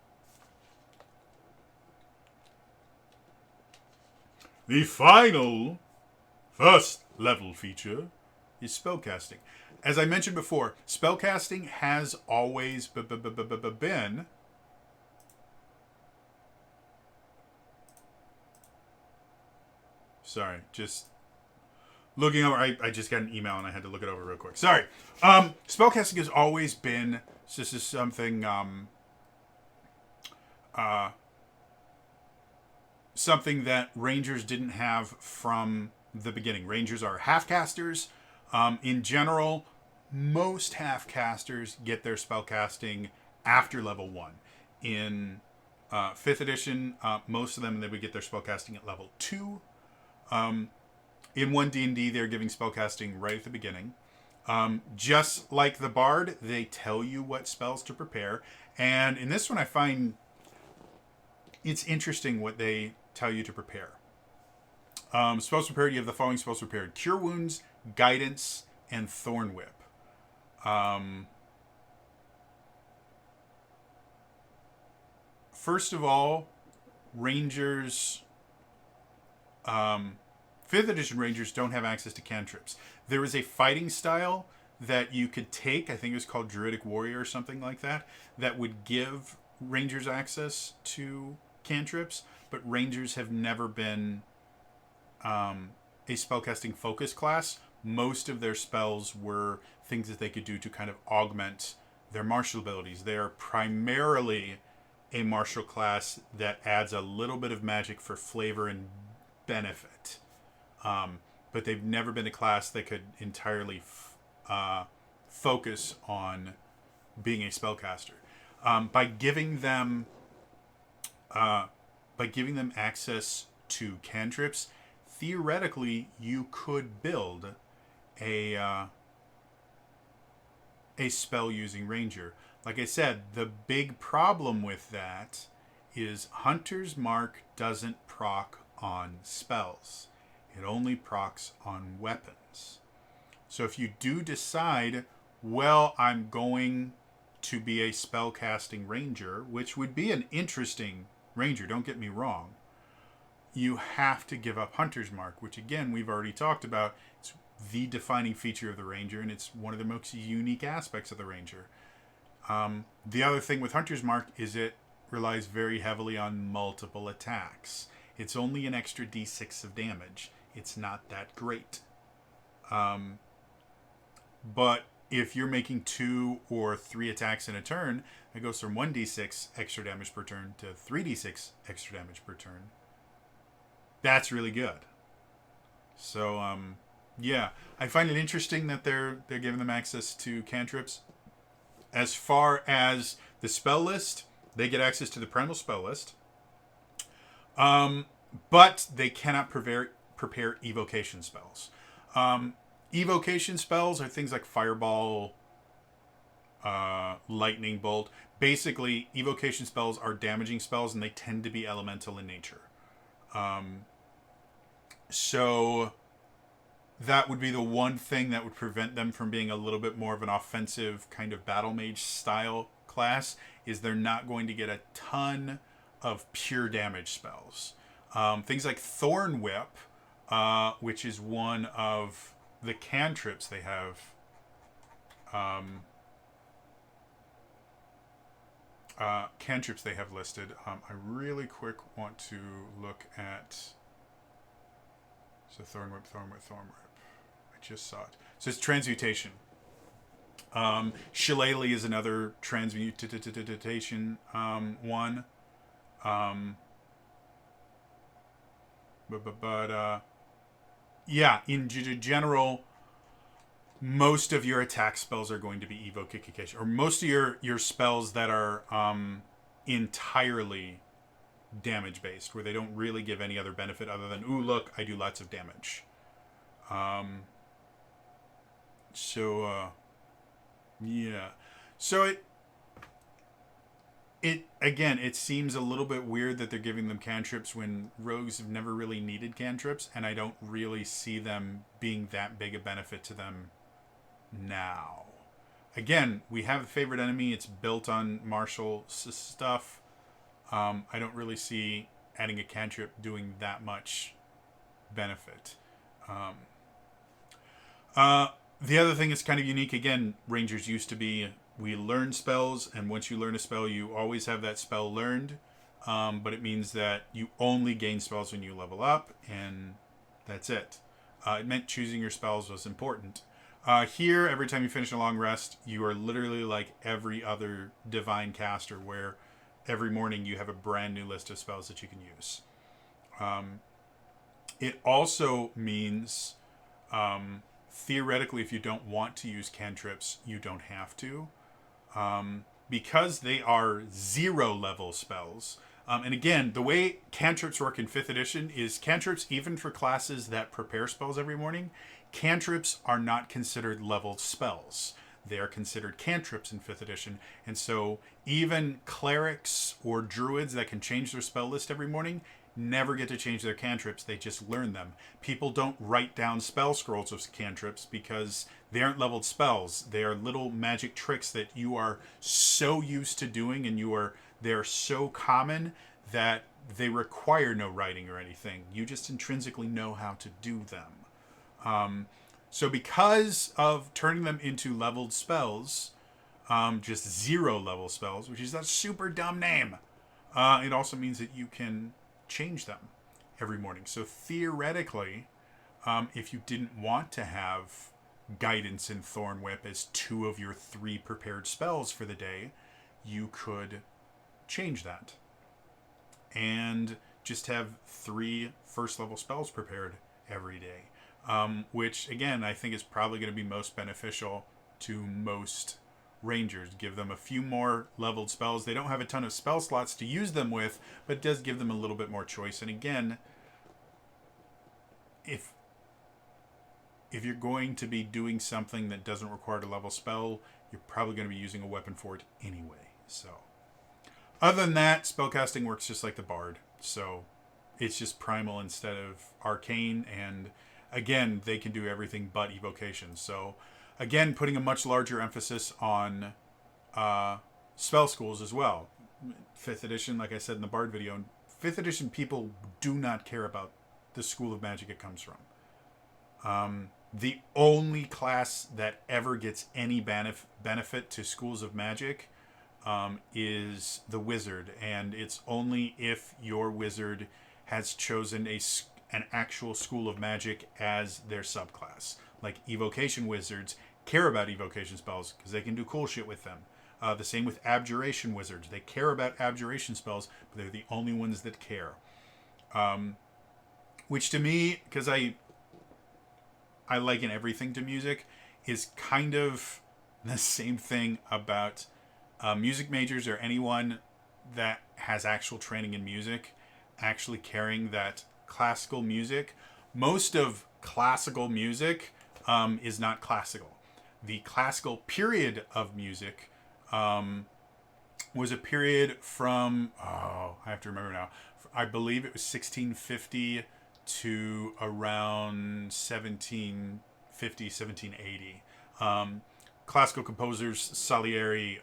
The final first level feature is spellcasting. As I mentioned before, spellcasting has always been sorry, just looking over. I just got an email and I had to look it over real quick. Sorry. Spellcasting has always been just something something that rangers didn't have from the beginning. Rangers are half-casters. In general, most half-casters get their spellcasting after level 1. In 5th edition, most of them, they would get their spellcasting at level 2. In 1 D&D, they're giving spellcasting right at the beginning. Just like the Bard, they tell you what spells to prepare. And in this one, I find it's interesting what they tell you to prepare. Spells prepared, you have the following spells prepared: Cure Wounds, Guidance, and Thorn Whip. First of all, Rangers... 5th edition Rangers don't have access to cantrips. There is a fighting style that you could take. I think it was called Druidic Warrior or something like that. That would give Rangers access to cantrips, but Rangers have never been a spellcasting focus class. Most of their spells were things that they could do to kind of augment their martial abilities. They are primarily a martial class that adds a little bit of magic for flavor and benefit. But they've never been a class that could entirely focus on being a spellcaster. By giving them access to cantrips, theoretically you could build a spell using Ranger. Like I said, the big problem with that is Hunter's Mark doesn't proc on spells. It only procs on weapons. So if you do decide, well, I'm going to be a spellcasting Ranger, which would be an interesting Ranger, don't get me wrong, you have to give up Hunter's Mark, which again, we've already talked about. It's the defining feature of the Ranger, and it's one of the most unique aspects of the Ranger. The other thing with Hunter's Mark is it relies very heavily on multiple attacks. It's only an extra d6 of damage. It's not that great. But if you're making 2 or 3 attacks in a turn, it goes from 1d6 extra damage per turn to 3d6 extra damage per turn. That's really good. So, yeah, I find it interesting that they're giving them access to cantrips. As far as the spell list, they get access to the primal spell list. But they cannot prepare evocation spells. Evocation spells are things like Fireball, Lightning Bolt. Basically, evocation spells are damaging spells, and they tend to be elemental in nature. So that would be the one thing that would prevent them from being a little bit more of an offensive kind of battle mage style class, is they're not going to get a ton of pure damage spells. Things like Thorn Whip, which is one of the cantrips they have. Cantrips they have listed. I really quick want to look at. So Thorn Whip. I just saw it. So it's Transmutation. Shillelagh is another Transmutation one. Yeah, in general, most of your attack spells are going to be evocation, or most of your spells that are entirely damage based, where they don't really give any other benefit other than, ooh, look, I do lots of damage. Yeah. So it seems a little bit weird that they're giving them cantrips when rogues have never really needed cantrips, and I don't really see them being that big a benefit to them now. Again, we have a favorite enemy. It's built on martial stuff. I don't really see adding a cantrip doing that much benefit. The other thing is kind of unique. Again, Rangers used to be, we learn spells, and once you learn a spell, you always have that spell learned. But it means that you only gain spells when you level up, and that's it. It meant choosing your spells was important. Here, every time you finish a long rest, you are literally like every other divine caster, where every morning you have a brand new list of spells that you can use. It also means, theoretically, if you don't want to use cantrips, you don't have to. Because they are 0 level spells. And again, the way cantrips work in 5th edition is cantrips, even for classes that prepare spells every morning, cantrips are not considered leveled spells. They are considered cantrips in 5th edition. And so even clerics or druids that can change their spell list every morning never get to change their cantrips. They just learn them. People don't write down spell scrolls of cantrips because they aren't leveled spells. They are little magic tricks that you are so used to doing, and they're so common that they require no writing or anything. You just intrinsically know how to do them. So because of turning them into leveled spells, just 0 level spells, which is a super dumb name, it also means that you can change them every morning. So theoretically, if you didn't want to have Guidance and Thorn Whip as 2 of your 3 prepared spells for the day, you could change that and just have 3 first level spells prepared every day. Which, again, I think is probably going to be most beneficial to most Rangers. Give them a few more leveled spells. They don't have a ton of spell slots to use them with, but it does give them a little bit more choice. And again, if you're going to be doing something that doesn't require a level spell, you're probably going to be using a weapon for it anyway. So, other than that, spellcasting works just like the Bard. So, it's just primal instead of arcane, and again, they can do everything but evocation. So, again, putting a much larger emphasis on spell schools as well. 5th edition, like I said in the Bard video, 5th edition people do not care about the school of magic it comes from. The only class that ever gets any benefit to schools of magic is the wizard, and it's only if your wizard has chosen an actual school of magic as their subclass. Like evocation wizards care about evocation spells because they can do cool shit with them. The same with abjuration wizards. They care about abjuration spells, but they're the only ones that care. Which to me, because I liken everything to music, is kind of the same thing about music majors or anyone that has actual training in music actually caring that classical music, most of classical music is not classical. The classical period of music was a period from, I have to remember now, I believe it was 1650 to around 1750, 1780. Classical composers, Salieri,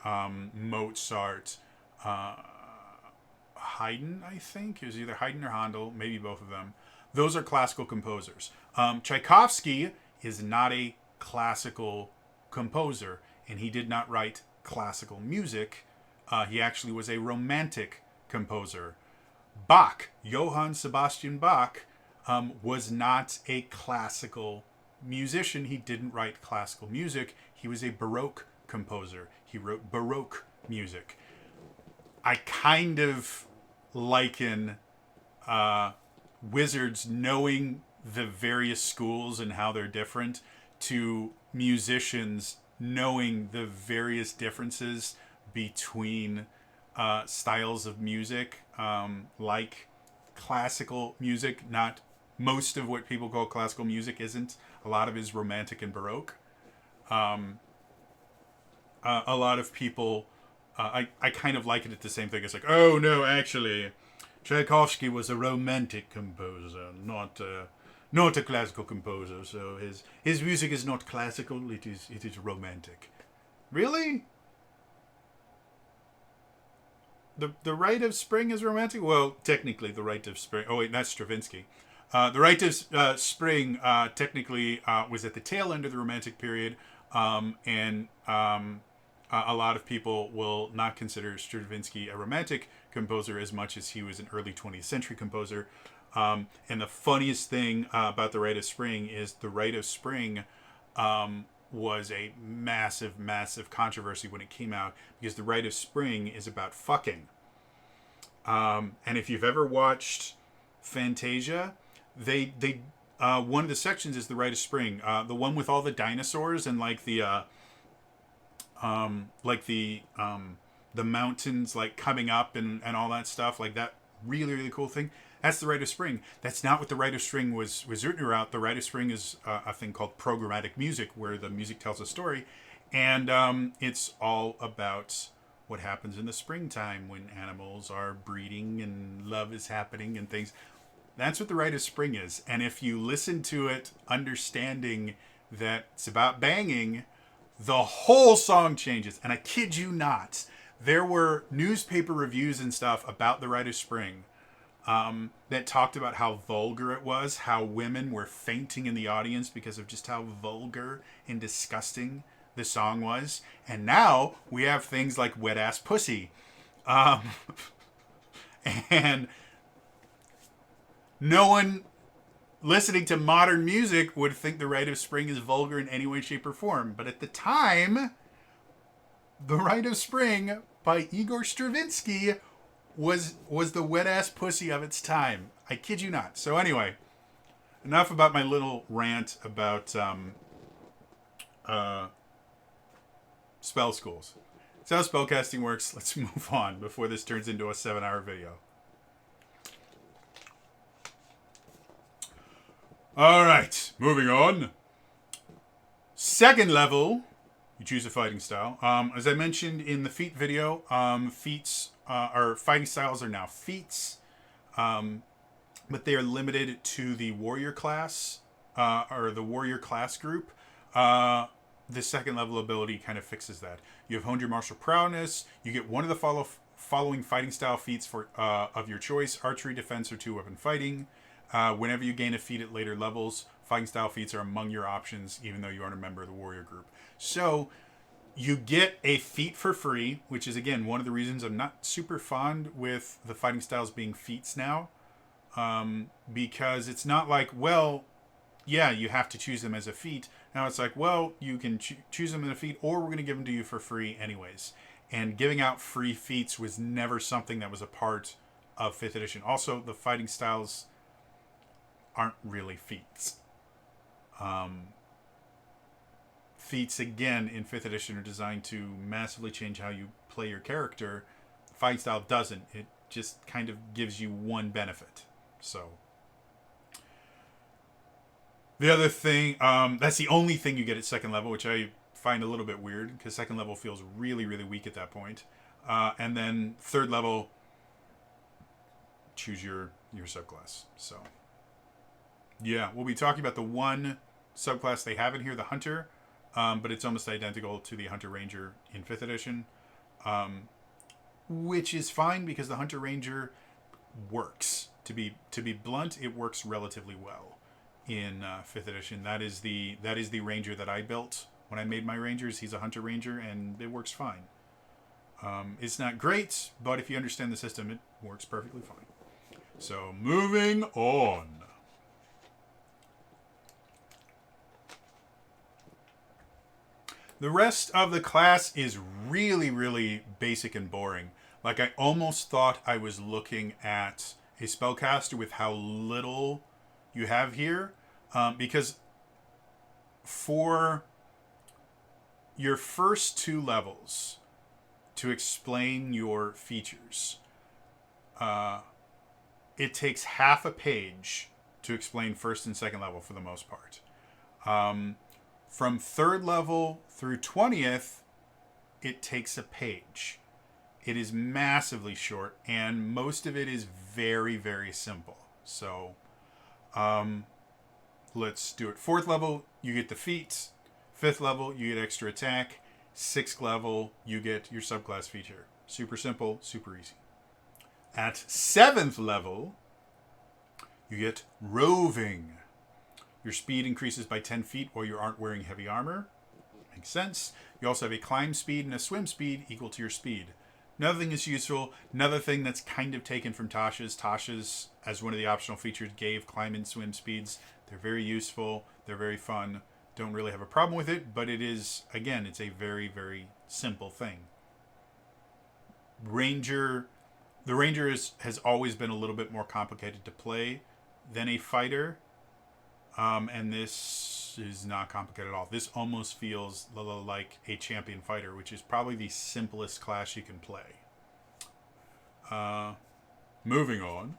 Mozart, Haydn, I think. It was either Haydn or Handel, maybe both of them. Those are classical composers. Tchaikovsky is not a classical composer, and he did not write classical music. He actually was a romantic composer. Bach, Johann Sebastian Bach, was not a classical musician. He didn't write classical music. He was a Baroque composer. He wrote Baroque music. I kind of liken wizards knowing the various schools and how they're different to musicians knowing the various differences between styles of music, like classical music. Not most of what people call classical music isn't. A lot of it is romantic and Baroque. A lot of people, I kind of liken it the same thing. It's like, oh no, actually, Tchaikovsky was a romantic composer, not a classical composer. So his music is not classical. It is romantic. Really? The Rite of Spring is romantic? Well, technically, the Rite of Spring. Oh wait, that's Stravinsky. The Rite of Spring technically was at the tail end of the Romantic period, and a lot of people will not consider Stravinsky a Romantic composer as much as he was an early 20th century composer. And the funniest thing about the Rite of Spring is the Rite of Spring was a massive, massive controversy when it came out, because the Rite of Spring is about fucking. And if you've ever watched Fantasia, they one of the sections is the Rite of Spring, the one with all the dinosaurs and like the mountains like coming up and all that stuff, like that really, really cool thing. That's the Rite of Spring. That's not what the Rite of Spring was written about. The Rite of Spring is a thing called programmatic music, where the music tells a story, and it's all about what happens in the springtime when animals are breeding and love is happening and things. That's what the Rite of Spring is. And if you listen to it understanding that it's about banging, the whole song changes. And I kid you not, there were newspaper reviews and stuff about the Rite of Spring that talked about how vulgar it was, how women were fainting in the audience because of just how vulgar and disgusting the song was. And now we have things like Wet Ass Pussy. Um, and no one listening to modern music would think The Rite of Spring is vulgar in any way, shape, or form. But at the time, The Rite of Spring by Igor Stravinsky was the wet ass pussy of its time. I kid you not. So anyway, enough about my little rant about spell schools. That's how spellcasting works. Let's move on before this turns into a 7-hour video. All right, moving on. Second level, you choose a fighting style. As I mentioned in the feat video, feats or fighting styles are now feats, but they are limited to the warrior class or the warrior class group. The second level ability kind of fixes that. You have honed your martial prowess. You get one of the following fighting style feats for of your choice: archery, defense, or 2-weapon fighting. Whenever you gain a feat at later levels, fighting style feats are among your options, even though you aren't a member of the warrior group. So you get a feat for free, which is, again, one of the reasons I'm not super fond with the fighting styles being feats now. Because it's not like, well, yeah, you have to choose them as a feat. Now it's like, well, you can choose them as a feat, or we're going to give them to you for free anyways. And giving out free feats was never something that was a part of 5th edition. Also, the fighting styles aren't really feats. Feats, again, in 5th edition are designed to massively change how you play your character. Fighting style doesn't. It just kind of gives you one benefit. So the other thing, that's the only thing you get at second level, which I find a little bit weird because second level feels really, really weak at that point. And then third level, choose your subclass. So yeah, we'll be talking about the one subclass they have in here, the Hunter, but it's almost identical to the Hunter Ranger in 5th edition, which is fine because the Hunter Ranger works. To be blunt, it works relatively well in 5th edition. That is the Ranger that I built when I made my Rangers. He's a Hunter Ranger, and it works fine. It's not great, but if you understand the system, it works perfectly fine. So moving on. The rest of the class is really, really basic and boring. Like, I almost thought I was looking at a spellcaster with how little you have here. Because for your first 2 levels, to explain your features, it takes half a page to explain first and second level for the most part. From 3rd level through 20th, it takes a page. It is massively short, and most of it is very, very simple. So, let's do it. 4th level, you get the feats. 5th level, you get extra attack. 6th level, you get your subclass feature. Super simple, super easy. At 7th level, you get roving. Your speed increases by 10 feet while you aren't wearing heavy armor. Makes sense. You also have a climb speed and a swim speed equal to your speed. Another thing that's useful, another thing that's kind of taken from Tasha's. Tasha's, as one of the optional features, gave climb and swim speeds. They're very useful. They're very fun. Don't really have a problem with it, but it is, again, it's a very, very simple thing. The Ranger has always been a little bit more complicated to play than a fighter. And this is not complicated at all. This almost feels like a champion fighter, which is probably the simplest class you can play. Moving on.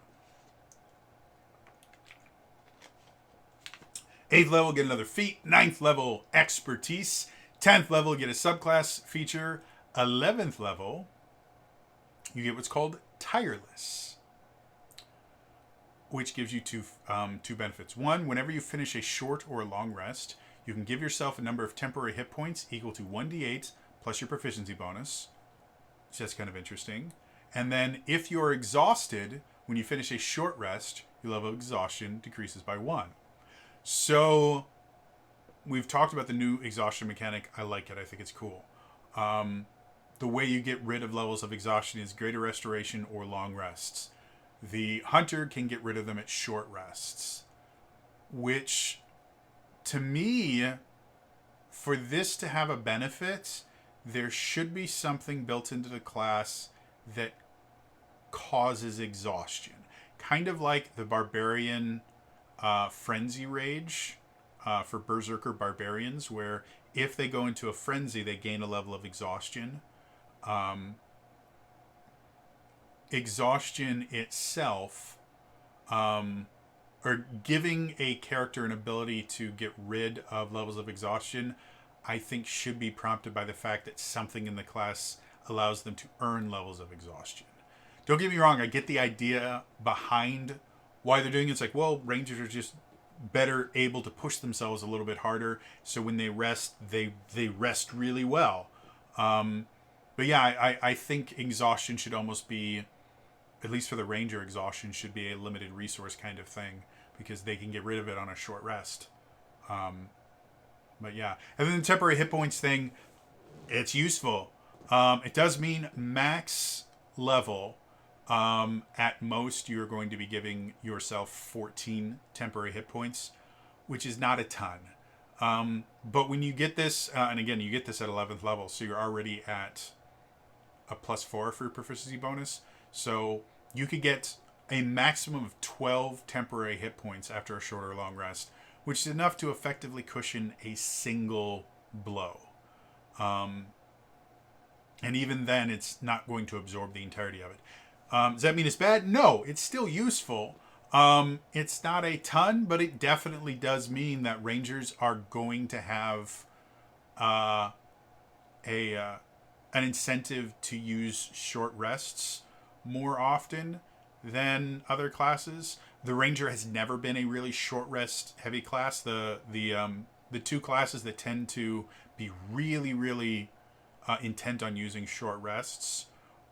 8th level, get another feat. 9th level, expertise. 10th level, get a subclass feature. 11th level, you get what's called tireless, which gives you two benefits. One, whenever you finish a short or a long rest, you can give yourself a number of temporary hit points equal to 1d8 plus your proficiency bonus. So that's kind of interesting. And then if you're exhausted, When you finish a short rest, your level of exhaustion decreases by 1. So we've talked about the new exhaustion mechanic. I like it. I think it's cool. The way you get rid of levels of exhaustion is greater restoration or long rests. The hunter can get rid of them at short rests, which to me, for this to have a benefit, there should be something built into the class that causes exhaustion. Kind of like the barbarian frenzy rage for berserker barbarians, where if they go into a frenzy, they gain a level of exhaustion. Exhaustion itself, or giving a character an ability to get rid of levels of exhaustion, I think should be prompted by the fact that something in the class allows them to earn levels of exhaustion. Don't get me wrong, I get the idea behind why they're doing it. It's like, well, rangers are just better able to push themselves a little bit harder, so when they rest, they rest really well. But yeah, I think exhaustion should almost be, at least for the ranger, exhaustion should be a limited resource kind of thing, because they can get rid of it on a short rest. But yeah, and then the temporary hit points thing, it's useful. It does mean max level. At most, you're going to be giving yourself 14 temporary hit points, which is not a ton. But when you get this, and again, you get this at 11th level, so you're already at a +4 for your proficiency bonus. So you could get a maximum of 12 temporary hit points after a short or long rest, which is enough to effectively cushion a single blow. And even then, it's not going to absorb the entirety of it. Does that mean it's bad? No, it's still useful. It's not a ton, but it definitely does mean that rangers are going to have an incentive to use short rests more often than other classes. The ranger has never been a really short rest heavy class. The two classes that tend to be really, really intent on using short rests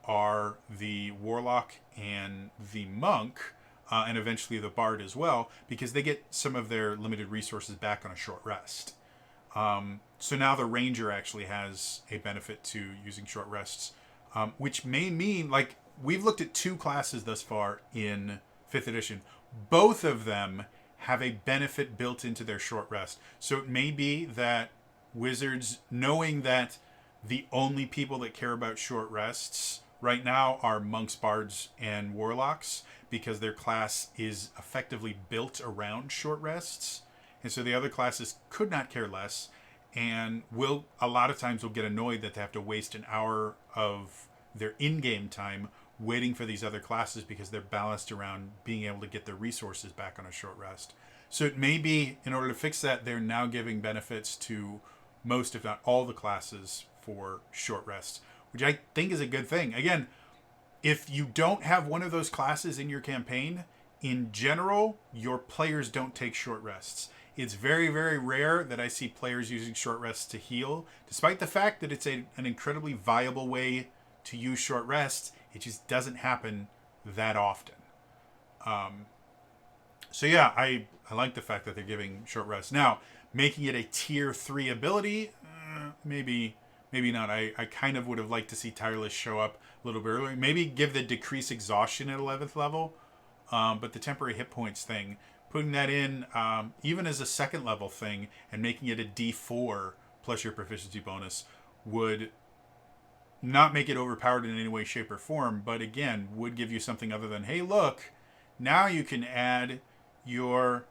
are the warlock and the monk, and eventually the bard as well, because they get some of their limited resources back on a short rest. So now the ranger actually has a benefit to using short rests, which may mean, like, we've looked at 2 classes thus far in 5th edition. Both of them have a benefit built into their short rest. So it may be that wizards, knowing that the only people that care about short rests right now are monks, bards, and warlocks, because their class is effectively built around short rests. And so the other classes could not care less, and will a lot of times will get annoyed that they have to waste an hour of their in-game time waiting for these other classes because they're balanced around being able to get their resources back on a short rest. So it may be, in order to fix that, they're now giving benefits to most, if not all, the classes for short rests, which I think is a good thing. Again, if you don't have one of those classes in your campaign, in general, your players don't take short rests. It's very, very rare that I see players using short rests to heal, despite the fact that it's an incredibly viable way to use short rests. It just doesn't happen that often. So yeah, I like the fact that they're giving short rests. Now, making it a tier 3 ability, maybe not. I kind of would have liked to see Tireless show up a little bit earlier. Maybe give the decrease exhaustion at 11th level. But the temporary hit points thing, putting that in even as a 2nd level thing and making it a D4 plus your proficiency bonus would not make it overpowered in any way, shape, or form, but again, would give you something other than, hey, look, now you can add your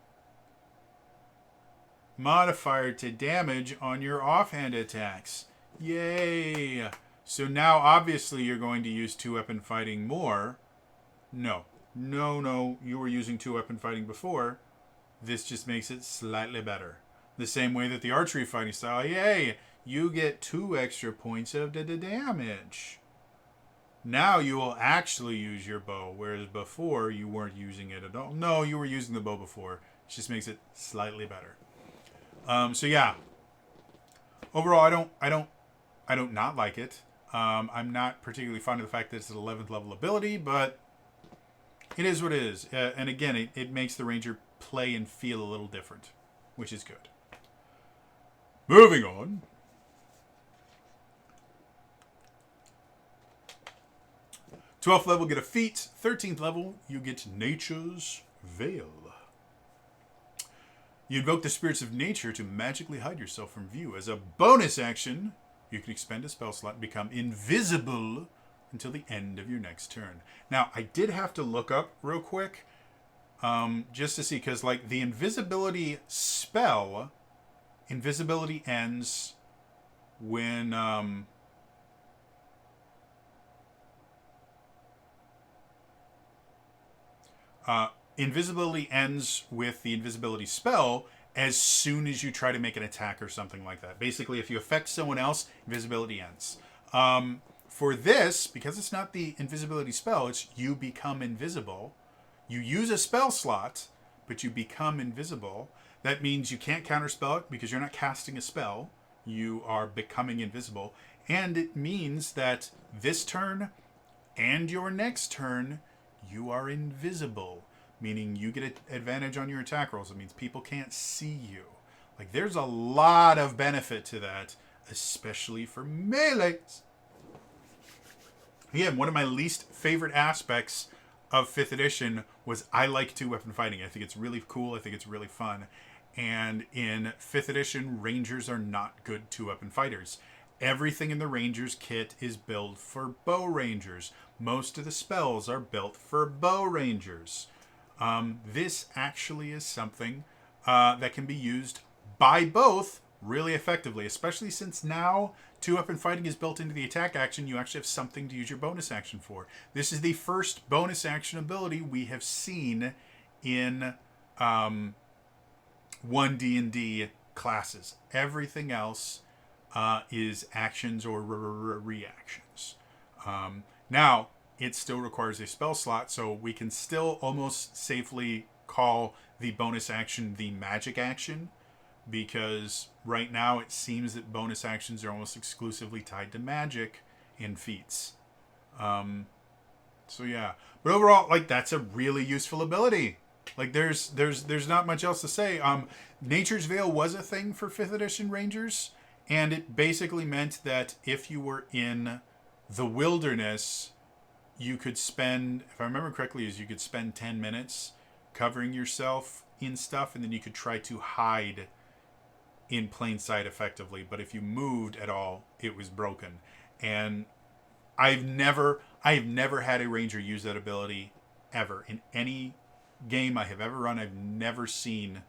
modifier to damage on your offhand attacks. Yay! So now, obviously, you're going to use 2-weapon fighting more. No, you were using 2-weapon fighting before. This just makes it slightly better. The same way that the archery fighting style, yay! You get 2 extra points of the damage. Now you will actually use your bow, whereas before you weren't using it at all. No, you were using the bow before. It just makes it slightly better. So yeah. Overall, I don't not like it. I'm not particularly fond of the fact that it's an 11th level ability, but It is what it is. And again, it makes the Ranger play and feel a little different, which is good. Moving on. 12th level, get a feat. 13th level, you get Nature's Veil. You invoke the spirits of nature to magically hide yourself from view. As a bonus action, you can expend a spell slot and become invisible until the end of your next turn. Now, I did have to look up real quick just to see, because like the invisibility spell, invisibility ends when invisibility ends with the invisibility spell as soon as you try to make an attack or something like that. Basically, if you affect someone else, invisibility ends. For this, because it's not the invisibility spell, it's you become invisible. You use a spell slot, but you become invisible. That means you can't counterspell it because you're not casting a spell. You are becoming invisible. And it means that this turn and your next turn, you are invisible. Meaning you get an advantage on your attack rolls. It means people can't see you. Like, there's a lot of benefit to that, especially for melees. Again, one of my least favorite aspects of 5th edition was I like 2-weapon fighting. I think it's really cool. I think it's really fun. And in 5th edition, Rangers are not good 2-weapon fighters. Everything in the Rangers kit is built for bow Rangers. Most of the spells are built for bow Rangers. This actually is something that can be used by both really effectively, especially since now 2-weapon fighting is built into the attack action. You actually have something to use your bonus action for. This is the first bonus action ability we have seen in 1D&D classes. Everything else is actions or reactions. Now, it still requires a spell slot, so we can still almost safely call the bonus action the magic action, because right now it seems that bonus actions are almost exclusively tied to magic in feats. So yeah, but overall, like, that's a really useful ability. Like, there's not much else to say. Nature's Veil was a thing for 5th edition Rangers, and it basically meant that if you were in the wilderness, you could spend, if I remember correctly, you could spend 10 minutes covering yourself in stuff, and then you could try to hide in plain sight effectively. But if you moved at all, it was broken. And I've never had a Ranger use that ability ever. In any game I have ever run, I've never seen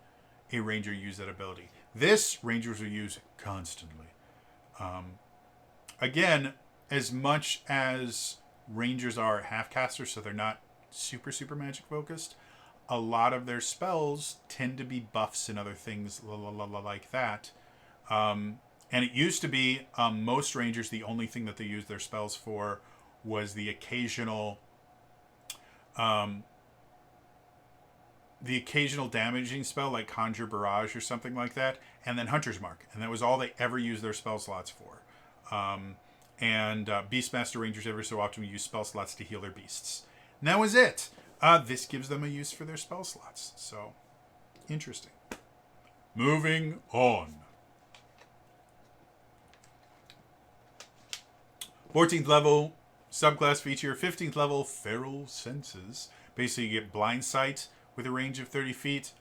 a Ranger use that ability. This, Rangers will use constantly. Again, as much as Rangers are half-casters, so they're not super magic focused, a lot of their spells tend to be buffs and other things like that. And it used to be, most Rangers, the only thing that they used their spells for was the occasional damaging spell, like Conjure Barrage or something like that, and then Hunter's Mark. And that was all they ever used their spell slots for. And Beastmaster Rangers every so often use spell slots to heal their beasts. And that was it. This gives them a use for their spell slots. So, interesting. Moving on. 14th level, subclass feature. 15th level, Feral Senses. Basically, you get blind sight with a range of 30 feet,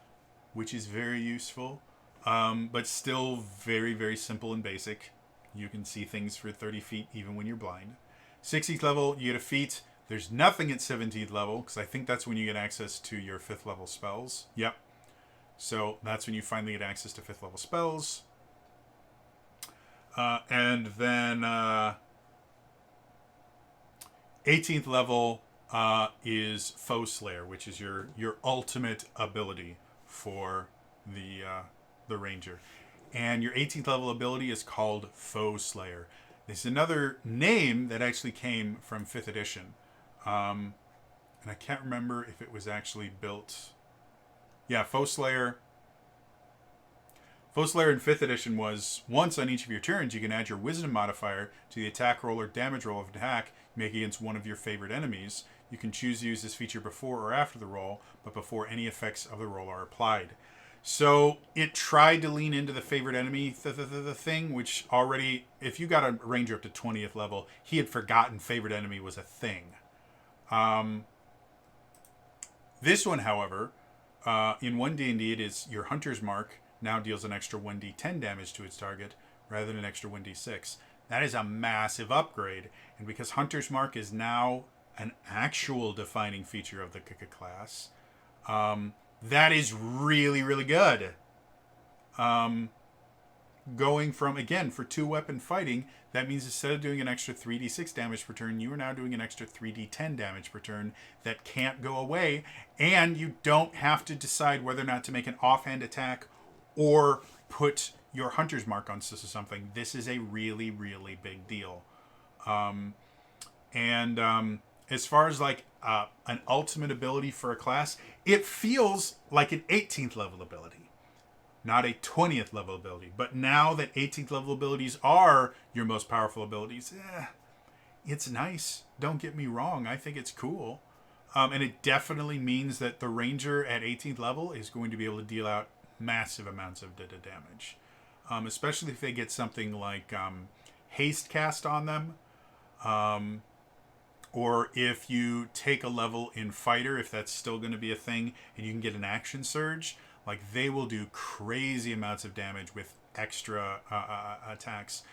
which is very useful, but still very simple and basic. You can see things for 30 feet even when you're blind. 16th level, you get a feat. There's nothing at 17th level, because I think that's when you get access to your 5th level spells. Yep. So that's when you finally get access to 5th level spells. And then 18th level is Foe Slayer, which is your ultimate ability for the Ranger. And your 18th level ability is called Foe Slayer. This is another name that actually came from 5th edition. And I can't remember if it was actually built. Yeah, Foe Slayer. Foe Slayer in 5th edition was, once on each of your turns, you can add your Wisdom modifier to the attack roll or damage roll of an attack make against one of your favorite enemies. You can choose to use this feature before or after the roll, but before any effects of the roll are applied. So it tried to lean into the favorite enemy thing, which already, if you got a ranger up to 20th level, he had forgotten favorite enemy was a thing. This one, however, in 1D&D, it is your Hunter's Mark now deals an extra 1d10 damage to its target rather than an extra 1d6. That is a massive upgrade, and because Hunter's Mark is now an actual defining feature of the class, that is really, really good. Going from, again, for 2-weapon fighting, that means instead of doing an extra 3d6 damage per turn, you are now doing an extra 3d10 damage per turn that can't go away, and you don't have to decide whether or not to make an offhand attack or put your Hunter's Mark on something. This is a really, really big deal. As far as like an ultimate ability for a class, it feels like an 18th level ability, not a 20th level ability. But now that 18th level abilities are your most powerful abilities, it's nice. Don't get me wrong. I think it's cool. And it definitely means that the Ranger at 18th level is going to be able to deal out massive amounts of damage. Especially if they get something like haste cast on them. Or if you take a level in fighter, if that's still going to be a thing, and you can get an action surge, like they will do crazy amounts of damage with extra attacks.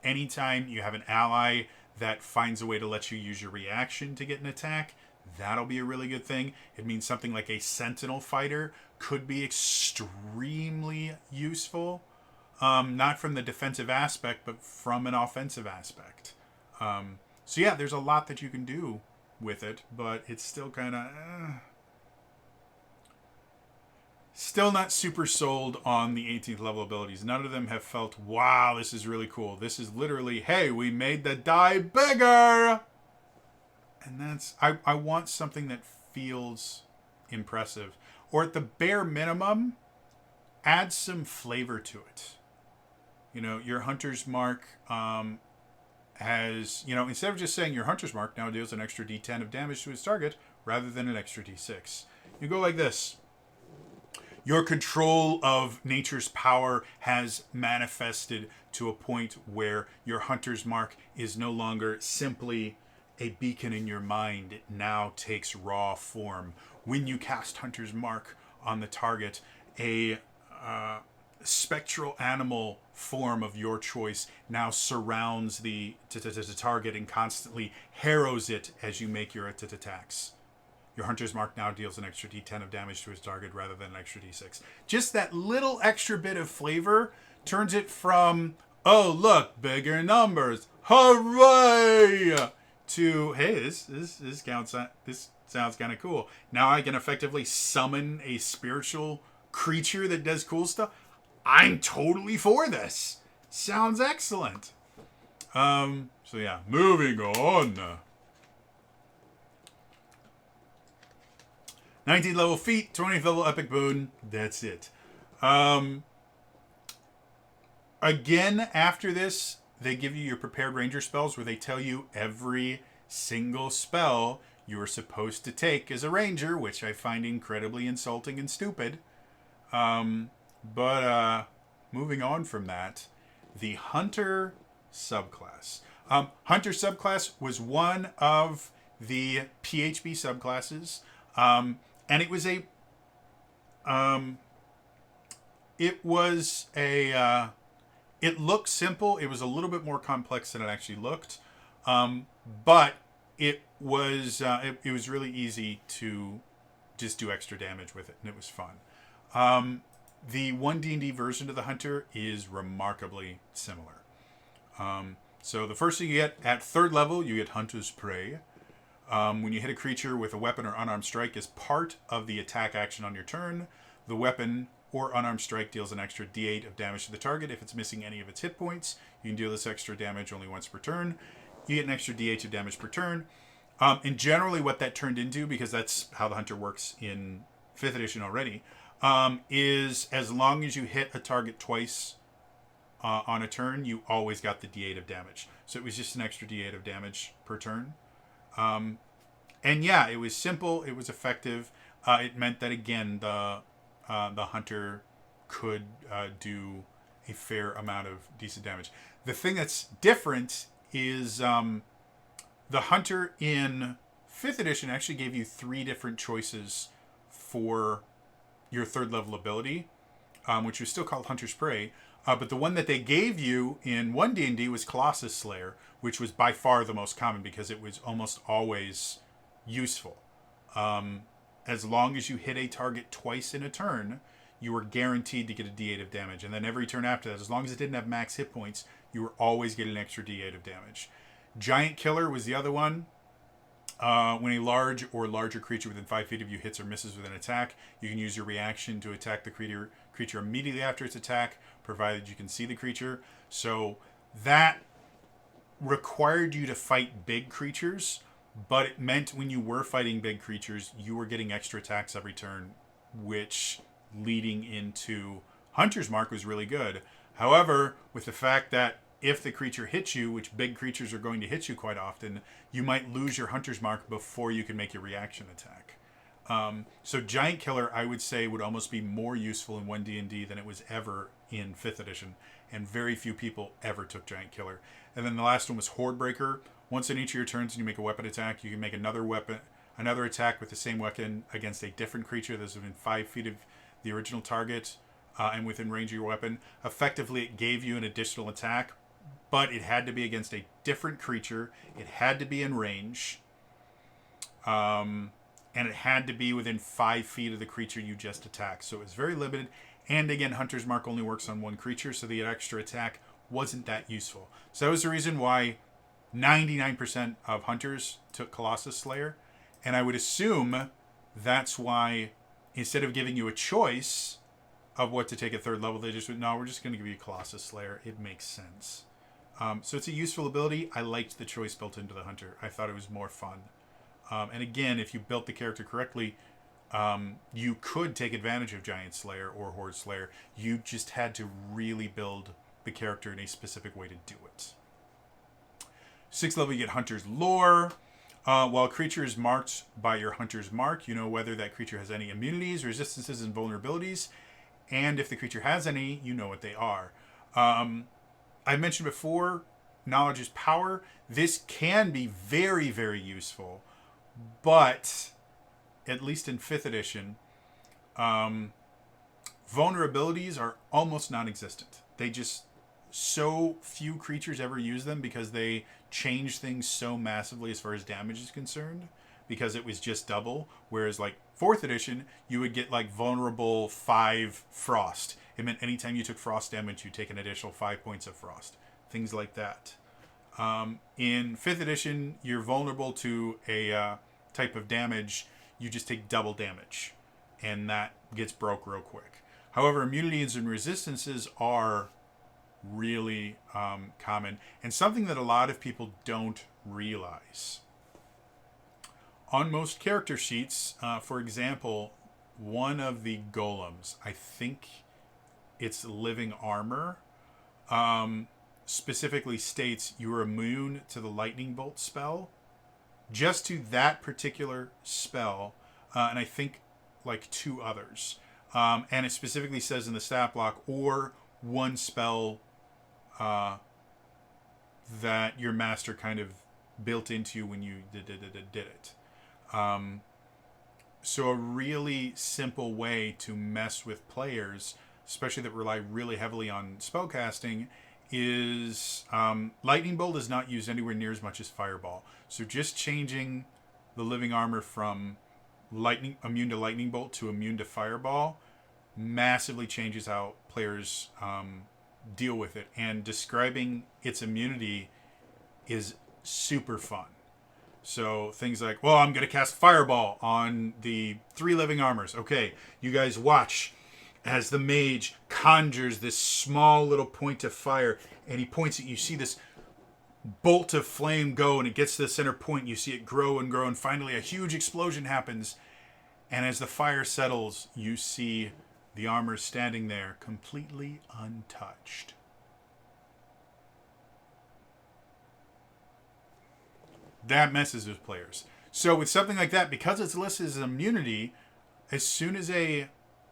Anytime you have an ally that finds a way to let you use your reaction to get an attack, that'll be a really good thing. It means something like a sentinel fighter could be extremely useful. Not from the defensive aspect, but from an offensive aspect. So yeah, there's a lot that you can do with it, but it's still kind of... Still not super sold on the 18th level abilities. None of them have felt, wow, this is really cool. This is literally, hey, we made the die bigger! And that's... I want something that feels impressive. Or at the bare minimum, add some flavor to it. You know, your Hunter's Mark has, you know, instead of just saying your Hunter's Mark now deals an extra d10 of damage to its target rather than an extra d6. You go like this. Your control of nature's power has manifested to a point where your Hunter's Mark is no longer simply a beacon in your mind. It now takes raw form. When you cast Hunter's Mark on the target, a spectral animal form of your choice now surrounds the target and constantly harrows it as you make your attacks. Your Hunter's Mark now deals an extra d10 of damage to its target rather than an extra d6. Just that little extra bit of flavor turns it from, oh look, bigger numbers, hooray, to, hey, this sounds kind of cool. Now I can effectively summon a spiritual creature that does cool stuff. I'm totally for this. Sounds excellent. So yeah, moving on. 19th level feat, 20th level epic boon. That's it. Again, after this, they give you your prepared ranger spells where they tell you every single spell you are supposed to take as a ranger, which I find incredibly insulting and stupid. But moving on from that, the Hunter subclass. Hunter subclass was one of the PHB subclasses, and it was a it looked simple. It was a little bit more complex than it actually looked, but it was really easy to just do extra damage with it, and it was fun. The 1D&D version of the Hunter is remarkably similar. So the first thing you get at 3rd level, you get Hunter's Prey. When you hit a creature with a weapon or unarmed strike as part of the attack action on your turn, the weapon or unarmed strike deals an extra d8 of damage to the target. If it's missing any of its hit points, you can deal this extra damage only once per turn. You get an extra d8 of damage per turn. And generally what that turned into, because that's how the Hunter works in 5th edition already, is as long as you hit a target twice on a turn, you always got the d8 of damage. So it was just an extra d8 of damage per turn. And yeah, it was simple. It was effective. It meant that again, the hunter could do a fair amount of decent damage. The thing that's different is the hunter in 5th edition actually gave you 3 different choices for your 3rd level ability, which was still called Hunter's Prey. But the one that they gave you in 1 D&D was Colossus Slayer, which was by far the most common because it was almost always useful. As long as you hit a target twice in a turn, you were guaranteed to get a D8 of damage. And then every turn after that, as long as it didn't have max hit points, you were always getting an extra D8 of damage. Giant Killer was the other one. When a large or larger creature within 5 feet of you hits or misses with an attack, you can use your reaction to attack the creature immediately after its attack, provided you can see the creature. So that required you to fight big creatures, but it meant when you were fighting big creatures, you were getting extra attacks every turn, which leading into Hunter's Mark was really good. However, with the fact that if the creature hits you, which big creatures are going to hit you quite often, you might lose your Hunter's Mark before you can make your reaction attack. So Giant Killer, I would say, would almost be more useful in 1 D&D than it was ever in 5th edition, and very few people ever took Giant Killer. And then the last one was Horde Breaker. Once in each of your turns and you make a weapon attack, you can make another attack with the same weapon against a different creature that's within 5 feet of the original target and within range of your weapon. Effectively, it gave you an additional attack, but it had to be against a different creature. It had to be in range. And it had to be within 5 feet of the creature you just attacked. So it was very limited. And again, Hunter's Mark only works on one creature, so the extra attack wasn't that useful. So that was the reason why 99% of hunters took Colossus Slayer. And I would assume that's why instead of giving you a choice of what to take at 3rd level, they just went, no, we're just going to give you Colossus Slayer. It makes sense. So it's a useful ability. I liked the choice built into the hunter. I thought it was more fun. And again, if you built the character correctly, you could take advantage of Giant Slayer or Horde Slayer. You just had to really build the character in a specific way to do it. 6th level, you get Hunter's Lore. While a creature is marked by your Hunter's Mark, you know whether that creature has any immunities, resistances, and vulnerabilities. And if the creature has any, you know what they are. I mentioned before, knowledge is power. This can be very, very useful. But, at least in 5th edition, vulnerabilities are almost non-existent. They just, so few creatures ever use them because they change things so massively as far as damage is concerned, because it was just double. Whereas like 4th edition, you would get like vulnerable 5 frost. It meant anytime you took frost damage, you take an additional 5 points of frost. Things like that. In 5th edition, you're vulnerable to a type of damage. You just take double damage, and that gets broke real quick. However, immunities and resistances are really common, and something that a lot of people don't realize. On most character sheets, for example, one of the golems, I think it's living armor, specifically states you're immune to the lightning bolt spell. Just to that particular spell, and I think like 2 others. And it specifically says in the stat block, or one spell that your master kind of built into you when you did it. So a really simple way to mess with players, especially that rely really heavily on spellcasting, is Lightning Bolt is not used anywhere near as much as Fireball. So just changing the living armor from immune to Lightning Bolt to immune to Fireball massively changes how players deal with it. And describing its immunity is super fun. So things like, well, I'm going to cast Fireball on the 3 living armors. Okay, you guys watch as the mage conjures this small little point of fire, and he points it. You see this bolt of flame go, and it gets to the center point. You see it grow and grow, and finally a huge explosion happens. And as the fire settles, you see the armor standing there completely untouched. that messes with players. So with something like that, because it's listed as immunity, as soon as a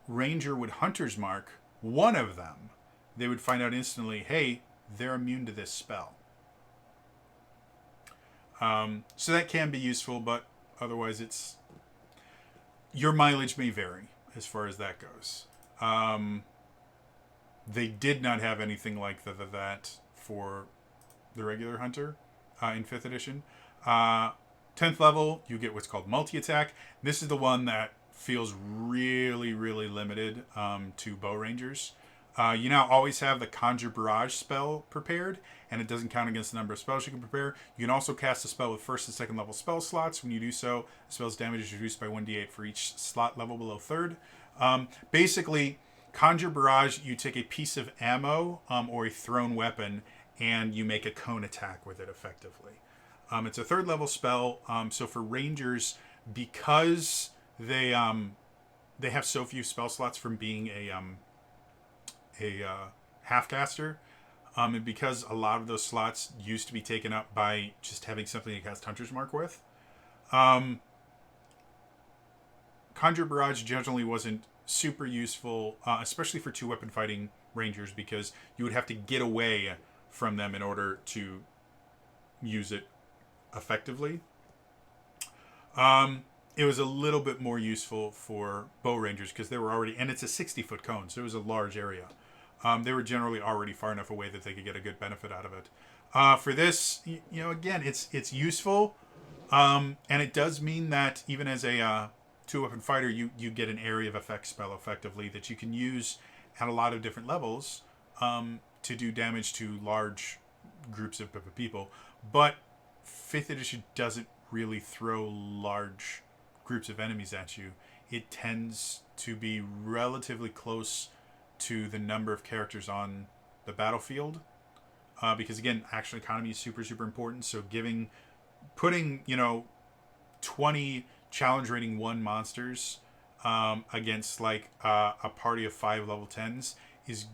ranger would hunter's mark one of them, they would find out instantly, hey, they're immune to this spell. So that can be useful, but otherwise it's... Your mileage may vary as far as that goes. They did not have anything like that for the regular hunter in 5th edition. 10th level, you get what's called multi-attack. This is the one that feels really, really limited to bow rangers. You now always have the Conjure Barrage spell prepared, and it doesn't count against the number of spells you can prepare. You can also cast a spell with 1st and 2nd level spell slots. When you do so, the spell's damage is reduced by 1d8 for each slot level below 3rd. Basically, Conjure Barrage, you take a piece of ammo or a thrown weapon, and you make a cone attack with it effectively. It's a 3rd level spell, so for rangers, because they have so few spell slots from being a half caster, and because a lot of those slots used to be taken up by just having something to cast Hunter's Mark with, Conjure Barrage generally wasn't super useful, especially for 2-weapon fighting rangers, because you would have to get away from them in order to use it effectively. It was a little bit more useful for bow rangers because they were already, and it's a 60-foot cone, so it was a large area. They were generally already far enough away that they could get a good benefit out of it. For this, again, it's useful, and it does mean that even as a 2-weapon fighter, you get an area of effect spell effectively that you can use at a lot of different levels to do damage to large groups of people. But 5th edition doesn't really throw large groups of enemies at you. It tends to be relatively close to the number of characters on the battlefield, because again, action economy is super, super important. So putting 20 challenge rating 1 monsters against like a party of 5 level 10s is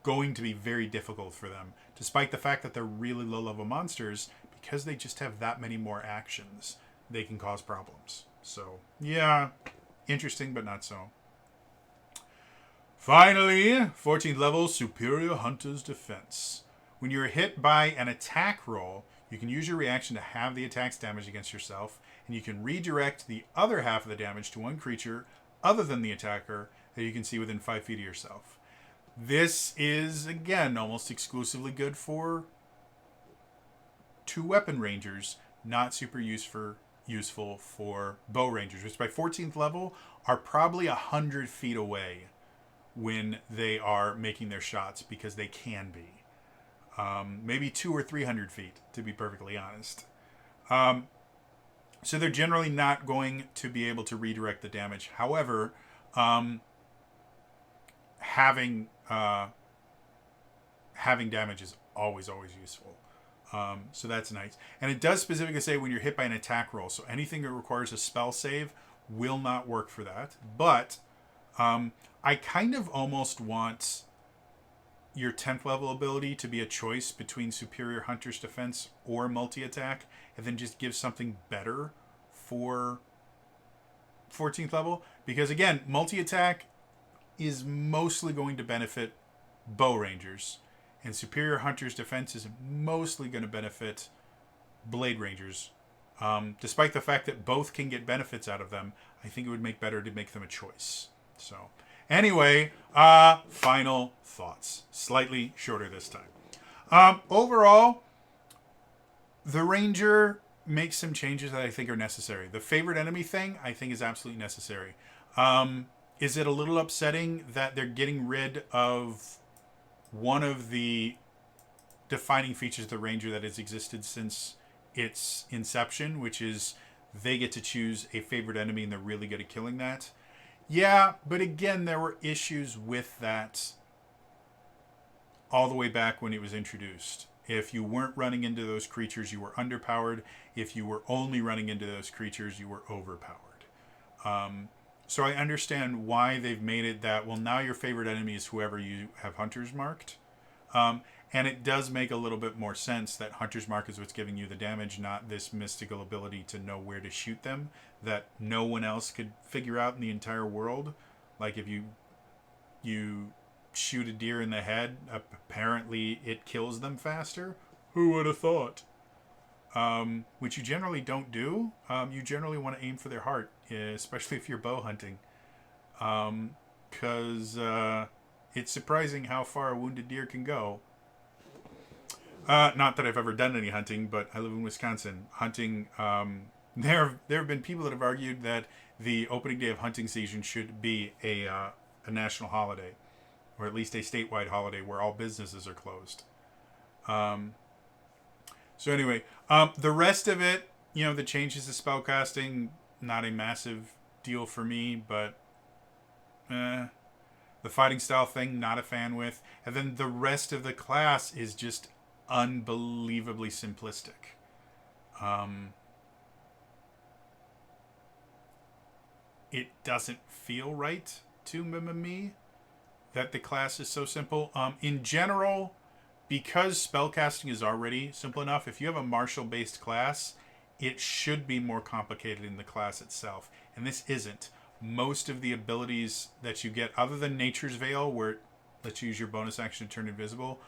going to be very difficult for them, despite the fact that they're really low level monsters. Because they just have that many more actions, they can cause problems. So, yeah, interesting, but not so. Finally, 14th level, Superior Hunter's Defense. When you're hit by an attack roll, you can use your reaction to have the attack's damage against yourself, and you can redirect the other half of the damage to one creature other than the attacker that you can see within 5 feet of yourself. This is, again, almost exclusively good for 2-weapon rangers, not super useful for bow rangers, which by 14th level are probably 100 feet away when they are making their shots, because they can be. Maybe 200 or 300 feet, to be perfectly honest. So they're generally not going to be able to redirect the damage. However, having damage is always useful. So that's nice. And it does specifically say when you're hit by an attack roll. So anything that requires a spell save will not work for that. But I kind of almost want your 10th level ability to be a choice between Superior Hunter's Defense or multi-attack, and then just give something better for 14th level. Because again, multi-attack is mostly going to benefit bow rangers, and Superior Hunter's Defense is mostly going to benefit blade rangers. Despite the fact that both can get benefits out of them, I think it would make better to make them a choice. So, anyway, final thoughts. Slightly shorter this time. Overall, the Ranger makes some changes that I think are necessary. The favorite enemy thing, I think, is absolutely necessary. Is it a little upsetting that they're getting rid of one of the defining features of the Ranger that has existed since its inception, which is they get to choose a favorite enemy and they're really good at killing that? Yeah, but again, there were issues with that all the way back when it was introduced. If you weren't running into those creatures, you were underpowered. If you were only running into those creatures, you were overpowered. So I understand why they've made it that, well, now your favorite enemy is whoever you have hunters marked. And And it does make a little bit more sense that Hunter's Mark is what's giving you the damage, not this mystical ability to know where to shoot them that no one else could figure out in the entire world. Like if you shoot a deer in the head, apparently it kills them faster. Who would have thought? Which you generally don't do. You generally want to aim for their heart, especially if you're bow hunting. Because it's surprising how far a wounded deer can go. Not that I've ever done any hunting, but I live in Wisconsin. Hunting, there have been people that have argued that the opening day of hunting season should be a national holiday, or at least a statewide holiday where all businesses are closed. So anyway, the rest of it, the changes to spellcasting, not a massive deal for me, but the fighting style thing, not a fan with. And then the rest of the class is just unbelievably simplistic. It doesn't feel right to me that the class is so simple. In general, because spellcasting is already simple enough, if you have a martial-based class, it should be more complicated in the class itself. And this isn't. Most of the abilities that you get, other than Nature's Veil, where it lets you use your bonus action to turn invisible,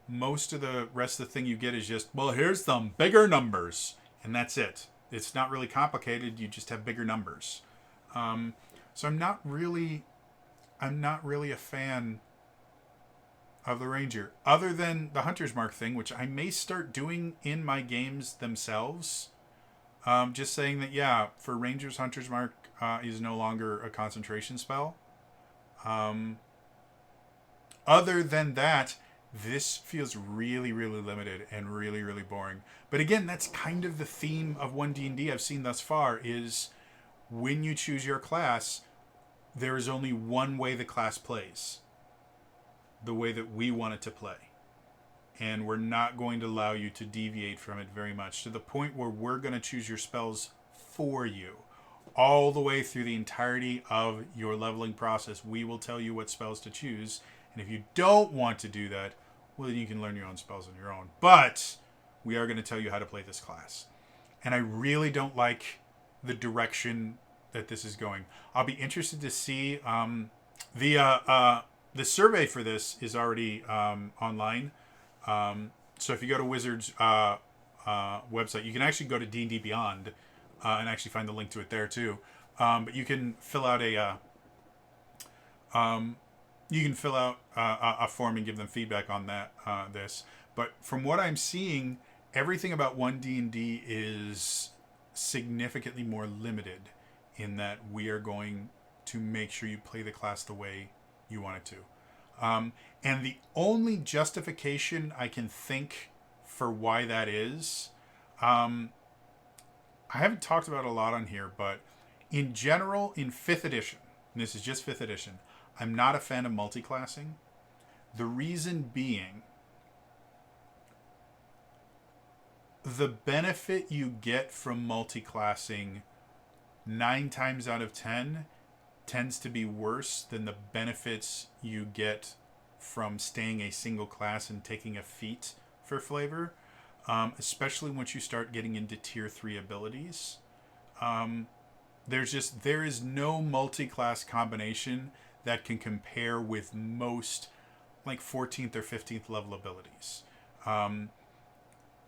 most of the rest of the thing you get is just, well, here's some bigger numbers. And that's it. It's not really complicated. You just have bigger numbers. So I'm not really a fan of the Ranger, other than the Hunter's Mark thing, which I may start doing in my games themselves. Just saying that, yeah, for Rangers, Hunter's Mark is no longer a concentration spell. Other than that, this feels really, really limited and really, really boring. But again, that's kind of the theme of 1D&D I've seen thus far, is when you choose your class, there is only one way the class plays. The way that we want it to play. And we're not going to allow you to deviate from it very much, to the point where we're going to choose your spells for you. All the way through the entirety of your leveling process, we will tell you what spells to choose. And if you don't want to do that, well, then you can learn your own spells on your own. But we are going to tell you how to play this class. And I really don't like the direction that this is going. I'll be interested to see the survey for this is already online. So if you go to Wizards website, you can actually go to D&D Beyond and actually find the link to it there too. But you can fill out a form and give them feedback on that this. But from what I'm seeing, everything about 1D&D is significantly more limited in that we are going to make sure you play the class the way you want it to. And the only justification I can think for why that is, I haven't talked about it a lot on here, but in general, in 5th edition, and this is just 5th edition, I'm not a fan of multiclassing. The reason being, the benefit you get from multiclassing 9 times out of 10 tends to be worse than the benefits you get from staying a single class and taking a feat for flavor, especially once you start getting into tier 3 abilities. There is no multi-class combination that can compare with most like 14th or 15th level abilities.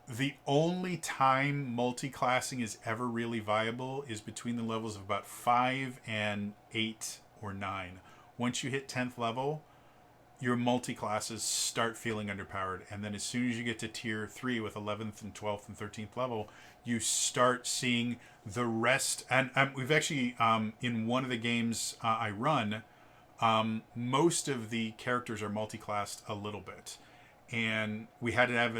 The only time multi-classing is ever really viable is between the levels of about 5 and 8 or 9. Once you hit 10th level, your multi-classes start feeling underpowered. And then as soon as you get to tier 3 with 11th and 12th and 13th level, you start seeing the rest. And we've actually, in one of the games I run, most of the characters are multi-classed a little bit. And we had to add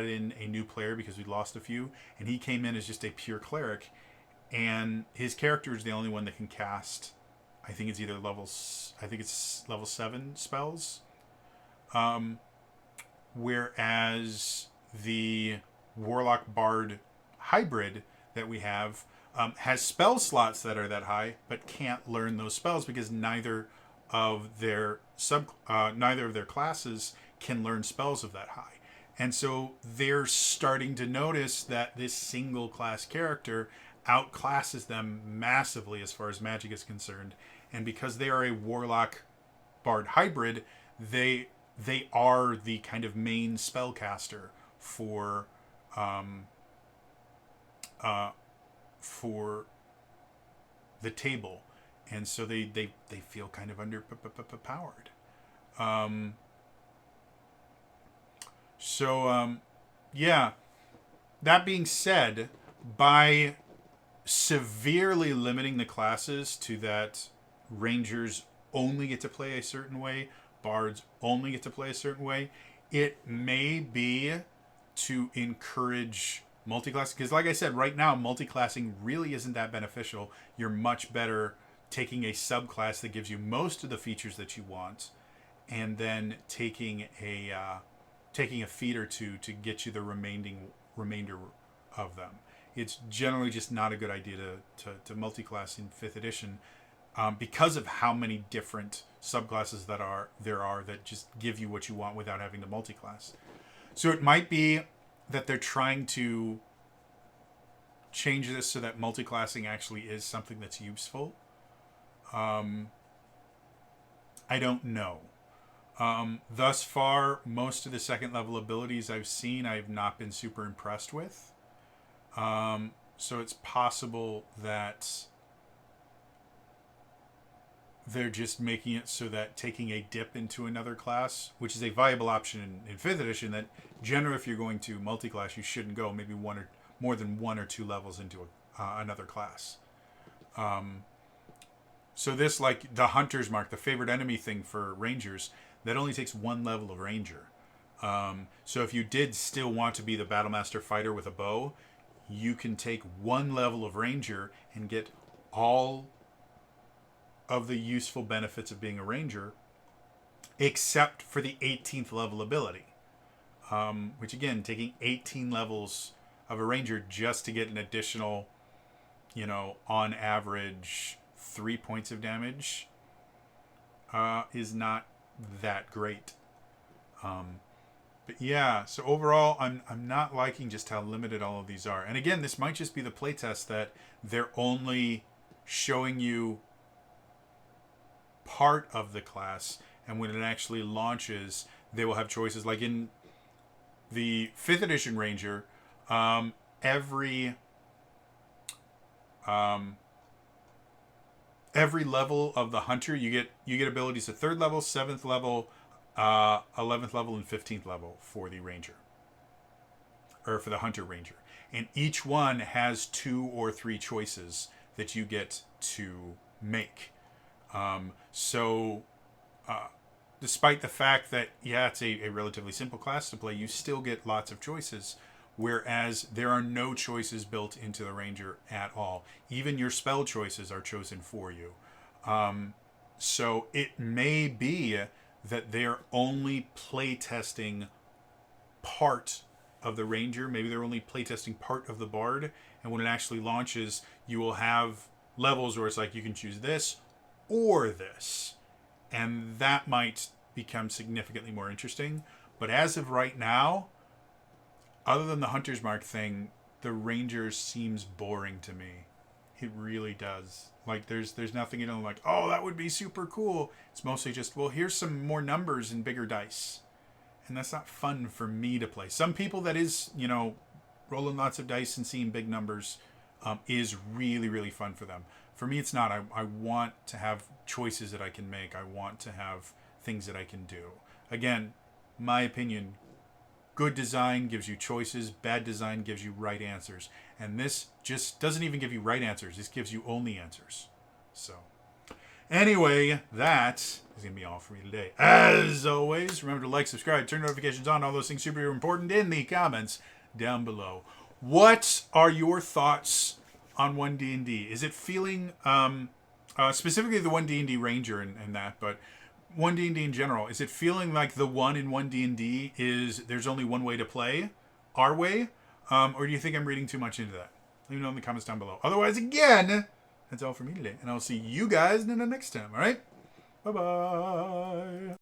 in a new player because we lost a few, and he came in as just a pure cleric, and his character is the only one that can cast. I think it's level 7 spells. Whereas the Warlock Bard hybrid that we have has spell slots that are that high, but can't learn those spells because neither of their classes can learn spells of that high. And so they're starting to notice that this single class character outclasses them massively as far as magic is concerned. And because they are a warlock bard hybrid, they are the kind of main spellcaster for the table, and so they feel kind of underpowered. Yeah. That being said, by severely limiting the classes to that rangers only get to play a certain way, bards only get to play a certain way, it may be to encourage multiclass. Because like I said, right now, multiclassing really isn't that beneficial. You're much better taking a subclass that gives you most of the features that you want, and then taking a feat or two to get you the remainder of them. It's generally just not a good idea to multiclass in 5th edition, because of how many different subclasses there are that just give you what you want without having to multiclass. So it might be that they're trying to change this so that multiclassing actually is something that's useful. I don't know. Thus far, most of the second level abilities I've seen, I've not been super impressed with. So it's possible that they're just making it so that taking a dip into another class, which is a viable option in 5th edition, that generally if you're going to multi-class, you shouldn't go maybe more than 1 or 2 levels into another class. So this, like the Hunter's Mark, the favorite enemy thing for Rangers, that only takes 1 level of Ranger. So if you did still want to be the Battlemaster fighter with a bow, you can take 1 level of Ranger and get all of the useful benefits of being a Ranger, except for the 18th level ability. Which again, taking 18 levels of a Ranger just to get an additional, on average 3 points of damage is not that great. But yeah, so overall, I'm not liking just how limited all of these are. And again, this might just be the playtest that they're only showing you part of the class, and when it actually launches, they will have choices. Like in the 5th edition Ranger, every level of the Hunter, you get abilities at 3rd level, 7th level, 11th level, and 15th level for the Ranger, or for the Hunter Ranger, and each one has 2 or 3 choices that you get to make. Despite the fact that, it's a relatively simple class to play, you still get lots of choices, whereas there are no choices built into the Ranger at all. Even your spell choices are chosen for you. So it may be that they're only playtesting part of the Ranger. Maybe they're only playtesting part of the Bard, and when it actually launches, you will have levels where it's like you can choose this or this, and that might become significantly more interesting. But as of right now, other than the Hunter's Mark thing, the Ranger seems boring to me. It really does. Like there's nothing like, oh, that would be super cool. It's mostly just, well, here's some more numbers and bigger dice, and that's not fun for me to play. Some people, that is, rolling lots of dice and seeing big numbers is really, really fun for them. For me, it's not. I want to have choices that I can make. I want to have things that I can do. Again, my opinion, good design gives you choices. Bad design gives you right answers. And this just doesn't even give you right answers. This gives you only answers. So, anyway, that is going to be all for me today. As always, remember to like, subscribe, turn notifications on, all those things super important in the comments down below. What are your thoughts on 1D&D? Is it feeling, specifically the 1D&D Ranger and that, but 1D&D in general, is it feeling like the one in 1D&D is there's only one way to play, our way, or do you think I'm reading too much into that? Let me know in the comments down below. Otherwise, again, that's all for me today, and I'll see you guys in the next time, all right? Bye-bye.